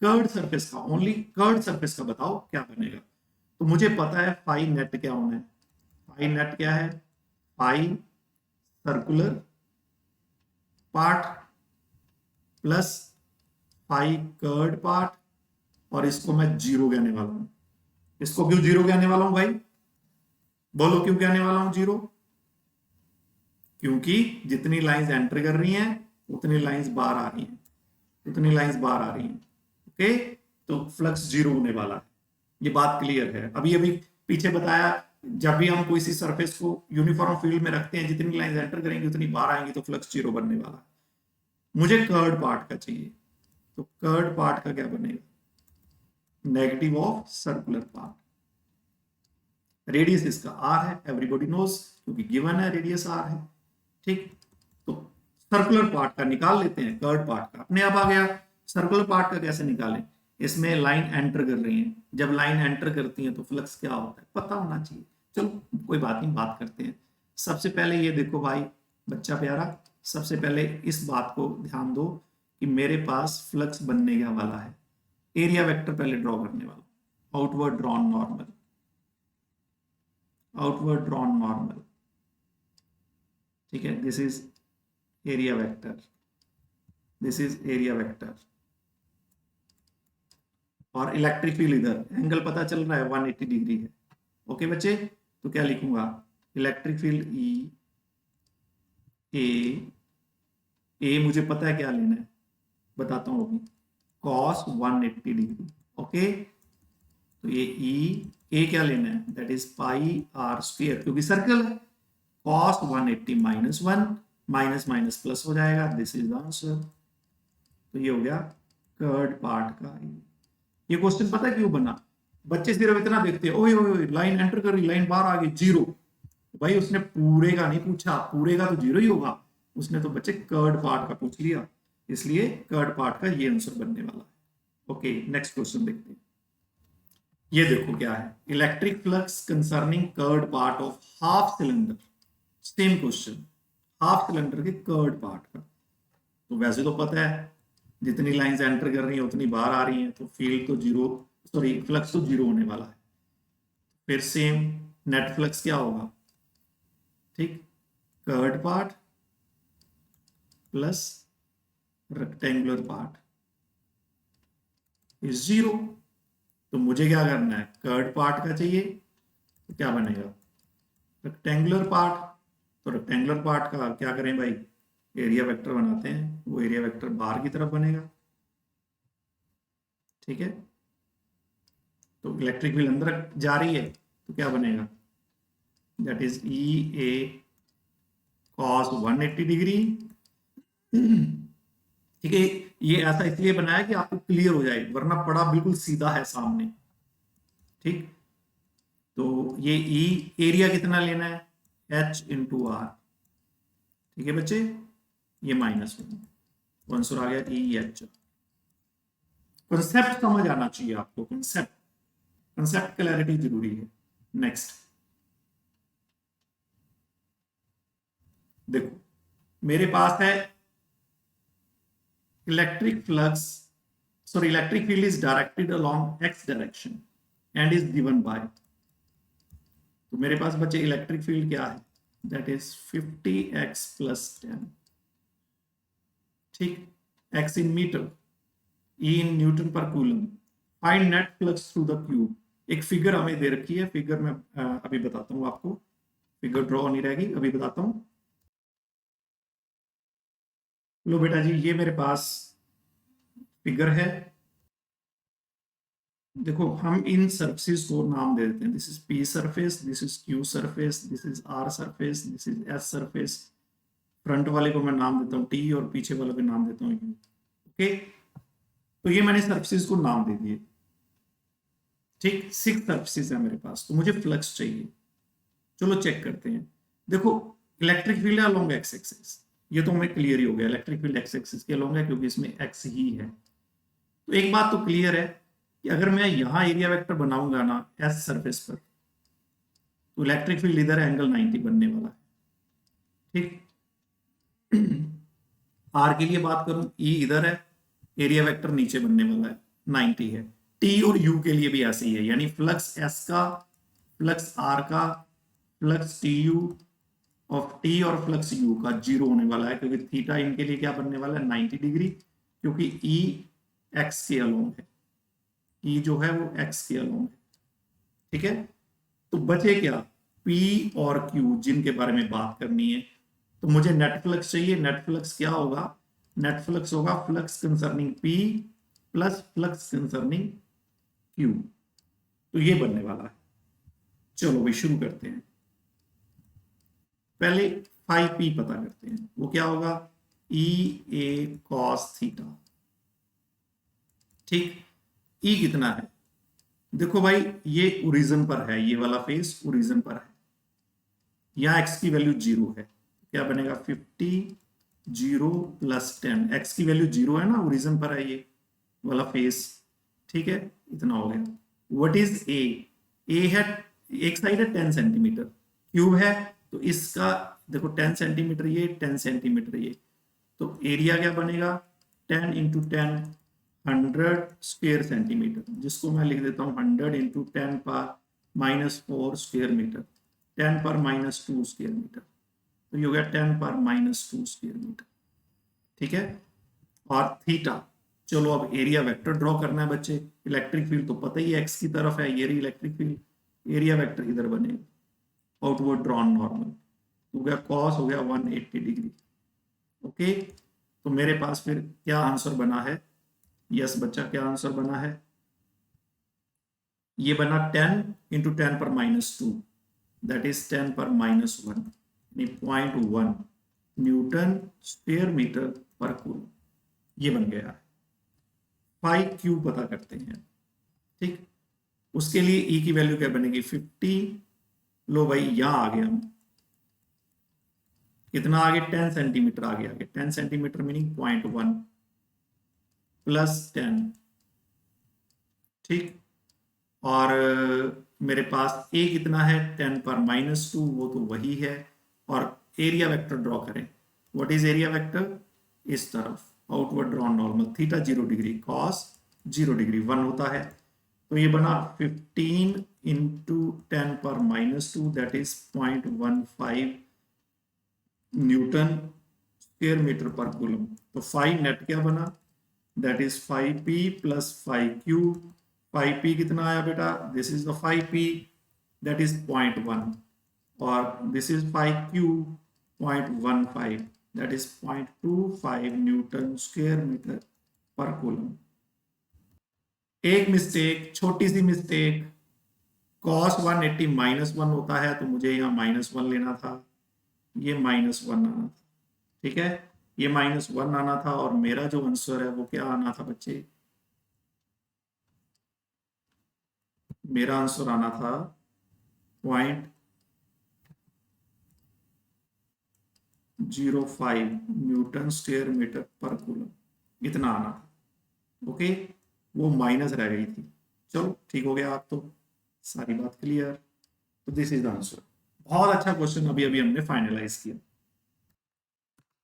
कर्ड सरफेस का, ओनली कर्ड सरफेस का बताओ क्या बनेगा। तो मुझे पता है फाई नेट क्या होना है, फाई नेट क्या है, phi circular part plus phi curved part, और इसको मैं जीरो कहने वाला हूं। इसको क्यों जीरो कहने वाला हूं भाई, बोलो क्यों कहने वाला हूं जीरो, क्योंकि जितनी लाइंस एंटर कर रही हैं उतनी लाइंस बाहर आ रही हैं, उतनी लाइंस बाहर आ रही हैं। ओके, तो फ्लक्स जीरो होने वाला है, ये बात क्लियर है। अभी अभी पीछे बताया, जब भी हम कोई सी सरफेस को यूनिफॉर्म फील्ड में रखते हैं, जितनी लाइंस एंटर करेंगी उतनी बाहर आएंगी, तो फ्लक्स जीरो बनने वाला है। मुझे कर्ड पार्ट का चाहिए, तो कर्ड पार्ट का क्या बनेगा, negative of circular part. Radius इसका आर है, एवरीबॉडी नोज, क्योंकि गिवन है रेडियस आर है। ठीक, तो सर्कुलर पार्ट का निकाल लेते हैं, कर्ड पार्ट का अपने आप आ गया। सर्कुलर पार्ट का कैसे निकालें, इसमें लाइन एंटर कर रही है, जब लाइन एंटर करती है तो फ्लक्स क्या होता है पता होना चाहिए। चलो कोई बात नहीं, बात करते हैं। सबसे पहले ये देखो भाई बच्चा प्यारा, सबसे पहले इस बात को ध्यान दो कि मेरे पास फ्लक्स बनने क्या वाला है। एरिया वेक्टर पहले ड्रॉ करने वाला, outward drawn normal, outward drawn normal, ठीक है, this is area vector, this is area vector, और इलेक्ट्रिक फील्ड इधर, एंगल पता चल रहा है 180 डिग्री है। ओके बच्चे, तो क्या लिखूंगा, इलेक्ट्रिक फील्ड ई ए मुझे पता है क्या लेना है, बताता हूं अभी, कॉस 180 डिग्री। ओके, तो ये ए क्या लेना है, that is pi R square, क्योंकि सर्कल है। Cos 180 minus 1, minus minus plus हो जाएगा, दिस इज द आंसर। तो ये हो गया कर्ड पार्ट का। ये क्वेश्चन पता है क्यों बना, बच्चे सिर्फ इतना देखते हैं, ओए ओए लाइन एंटर कर रही, लाइन बाहर आ गई, जीरो। भाई उसने पूरे का नहीं पूछा, पूरे का तो जीरो ही होगा, उसने तो बच्चे कर्ड पार्ट का पूछ लिया, इसलिए कर्ड पार्ट का ये आंसर बनने वाला है। ओके, नेक्स्ट क्वेश्चन देखते हैं। ये देखो क्या है, electric flux concerning curved part of half cylinder. Same question, half cylinder के कर्ड पार्ट का। तो वैसे तो पता है जितनी लाइंस एंटर कर रही हैं उतनी बाहर आ रही हैं, तो फील्ड तो जीरो, सॉरी फ्लक्स तो जीरो होने वाला है। फिर सेम नेट फ्लक्स क्या होगा, ठीक, curved part plus rectangular part is zero. तो मुझे क्या करना है, कर्ड पार्ट का चाहिए, तो क्या बनेगा, रेक्टेंगुलर पार्ट। तो रेक्टेंगुलर पार्ट का क्या करें भाई, एरिया वेक्टर बनाते हैं, वो एरिया वेक्टर बाहर की तरफ बनेगा। ठीक है, तो इलेक्ट्रिक फील्ड अंदर जा रही है, तो क्या बनेगा, that is E A cos 180 degree. ठीक है, ये ऐसा इसलिए बनाया कि आपको क्लियर हो जाए, वरना पड़ा बिल्कुल सीधा है सामने। ठीक, तो ये ई एरिया कितना लेना है, एच इंटू आर। ठीक है बच्चे, ये माइनस वन आंसर आ गया ई एच। कंसेप्ट समझ आना चाहिए आपको, कंसेप्ट, कंसेप्ट क्लैरिटी जरूरी है। नेक्स्ट देखो, मेरे पास है electric flux, sorry electric field is directed along x direction and is given by, तो मेरे पास बचे इलेक्ट्रिक फील्ड क्या है, दैट इज 50x प्लस 10। ठीक, x in metre, E in newton पर coulomb, find net flux through the cube. एक फिगर हमें दे रखी है, फिगर में अभी बताता हूं आपको, फिगर ड्रॉ नहीं रहेगी, अभी बताता हूं। लो बेटा जी, ये मेरे पास फिगर है। देखो हम इन सरफेस को नाम दे देते हैं, this is P surface, this is Q surface, this is R surface, this is S surface. Front वाले को मैं नाम देता हूँ टी, और पीछे वाले को नाम देता हूँ यू। ओके, तो ये मैंने सरफेस को नाम दे दिए। ठीक, 6 सरफेसेस है मेरे पास, तो मुझे फ्लक्स चाहिए। चलो चेक करते हैं। देखो इलेक्ट्रिक फील्ड है अलोंग एक्स एक्सिस, ये तो हमें क्लियर ही हो गया, इलेक्ट्रिक फील्ड एक्स एक्सिस के अलोंग है, क्योंकि इसमें एक्स ही है। तो एक बात तो क्लियर है कि अगर मैं यहां एरिया वेक्टर बनाऊंगा ना एस सरफेस पर, तो इलेक्ट्रिक फील्ड इधर एंगल 90 बनने वाला है। ठीक, आर के लिए बात करूं, ई इधर है, एरिया वेक्टर नीचे बनने वाला है 90 है। टी और यू के लिए भी ऐसे ही है, यानी फ्लक्स एस का, फ्लक्स आर का, flux T U of T और फ्लक्स यू का 0 होने वाला है, क्योंकि थीटा इनके लिए क्या बनने वाला है 90 डिग्री, क्योंकि ई एक्स के अलोंग है, ई जो है वो एक्स के अलोंग है। ठीक है, तो बचे क्या, पी और क्यू, जिनके बारे में बात करनी है। तो मुझे नेट फ्लक्स चाहिए। नेट फ्लक्स क्या होगा, नेट फ्लक्स होगा flux concerning P plus flux concerning Q, तो ये बनने वाला है। चलो भाई शुरू करते हैं। पहले फाई पी पता करते हैं, वो क्या होगा, ई ए कॉस थीटा। ठीक, ई कितना है, देखो भाई ये ओरिजिन पर है, ये वाला फेस ओरिजिन पर है, यहां एक्स की वैल्यू 0 है, क्या बनेगा 50 0 प्लस 10, एक्स की वैल्यू 0 है ना, ओरिजिन पर है ये वाला फेस। ठीक है, इतना हो गया। व्हाट इज ए, ए है एक साइड है 10 सेंटीमीटर, क्यूब है तो इसका देखो 10 सेंटीमीटर ये, 10 सेंटीमीटर ये, तो एरिया क्या बनेगा 10 इंटू 10 100 स्क्वायर सेंटीमीटर, जिसको मैं लिख देता हूँ 100 इंटू 10 पर -4 स्क्वायर मीटर, 10 पर -2 स्क्वायर मीटर, तो ये हो गया 10 पर -2 स्क्वायर मीटर। ठीक है, और थीटा, चलो अब एरिया वेक्टर ड्रॉ करना है बच्चे। इलेक्ट्रिक फील्ड तो पता ही है एक्स की तरफ है, ये रही इलेक्ट्रिक फील्ड, एरिया वेक्टर इधर बनेगा आउटवर्ड ड्रॉन नॉर्मल, हो गया कॉस, हो गया 180 डिग्री। ओके, तो मेरे पास फिर क्या आंसर बना है, यस बच्चा क्या आंसर बना है, ये बना 10 इंटू 10 पर -2, दैट इज 10 पर -1, 0.1 Newton square metre per coulomb, ये बन गया है। फाई क्यू पता करते हैं। ठीक, उसके लिए ई की वैल्यू क्या बनेगी 50, लो भाई यहां आ गया, कितना आगे 10 सेंटीमीटर आगे, 10 सेंटीमीटर मीनिंग 0.1 प्लस 10। ठीक, और मेरे पास ए कितना है 10 पर -2, वो तो वही है, और एरिया वेक्टर ड्रॉ करें। व्हाट इज एरिया वेक्टर, इस तरफ outward drawn normal, theta 0 degree, cos 0 degree 1 होता है, तो ये बना 15 इंटू 10 पर -2, that is 0.15 newton square metre per coulomb. तो फाई नेट क्या बना, that is 5p plus 5q, 5p कितना आया बेटा, this is the 5p that is 0.1, और this is 5q 0.15 that is 0.25 newton square metre per coulomb. एक मिस्टेक, छोटी सी मिस्टेक, cos 180 -1 होता है, तो मुझे यहाँ -1 लेना था, ये -1 आना था। ठीक है, ये -1 आना था, और मेरा जो आंसर है वो क्या आना था बच्चे, मेरा आंसर आना था 0.05 Newton square metre per coulomb, इतना आना था। ओके, वो माइनस रह गई थी। चलो ठीक हो गया, आप तो सारी बात क्लियर, तो दिस इज द आंसर। बहुत अच्छा क्वेश्चन अभी अभी हमने फाइनलाइज किया।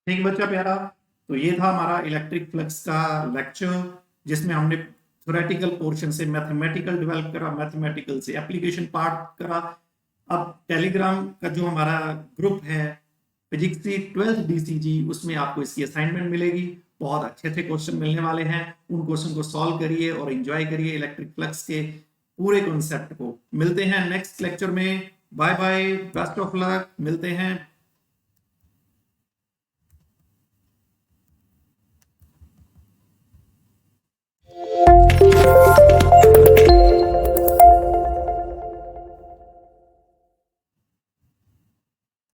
ठीक बच्चा प्यारा, तो ये था हमारा इलेक्ट्रिक फ्लक्स का लेक्चर, जिसमें हमने थ्योरेटिकल पोर्शन से मैथमेटिकल डेवलप करा, मैथमेटिकल से एप्लीकेशन पार्ट करा। अब टेलीग्राम का जो हमारा ग्रुप है फिजिक्स की 12th DCG, उसमें आपको इसकी असाइनमेंट मिलेगी, बहुत अच्छे अच्छे क्वेश्चन मिलने वाले हैं, उन क्वेश्चन को सॉल्व करिए और एंजॉय करिए इलेक्ट्रिक फ्लक्स के पूरे कॉन्सेप्ट को। मिलते हैं नेक्स्ट लेक्चर में, bye bye, best of luck, मिलते हैं।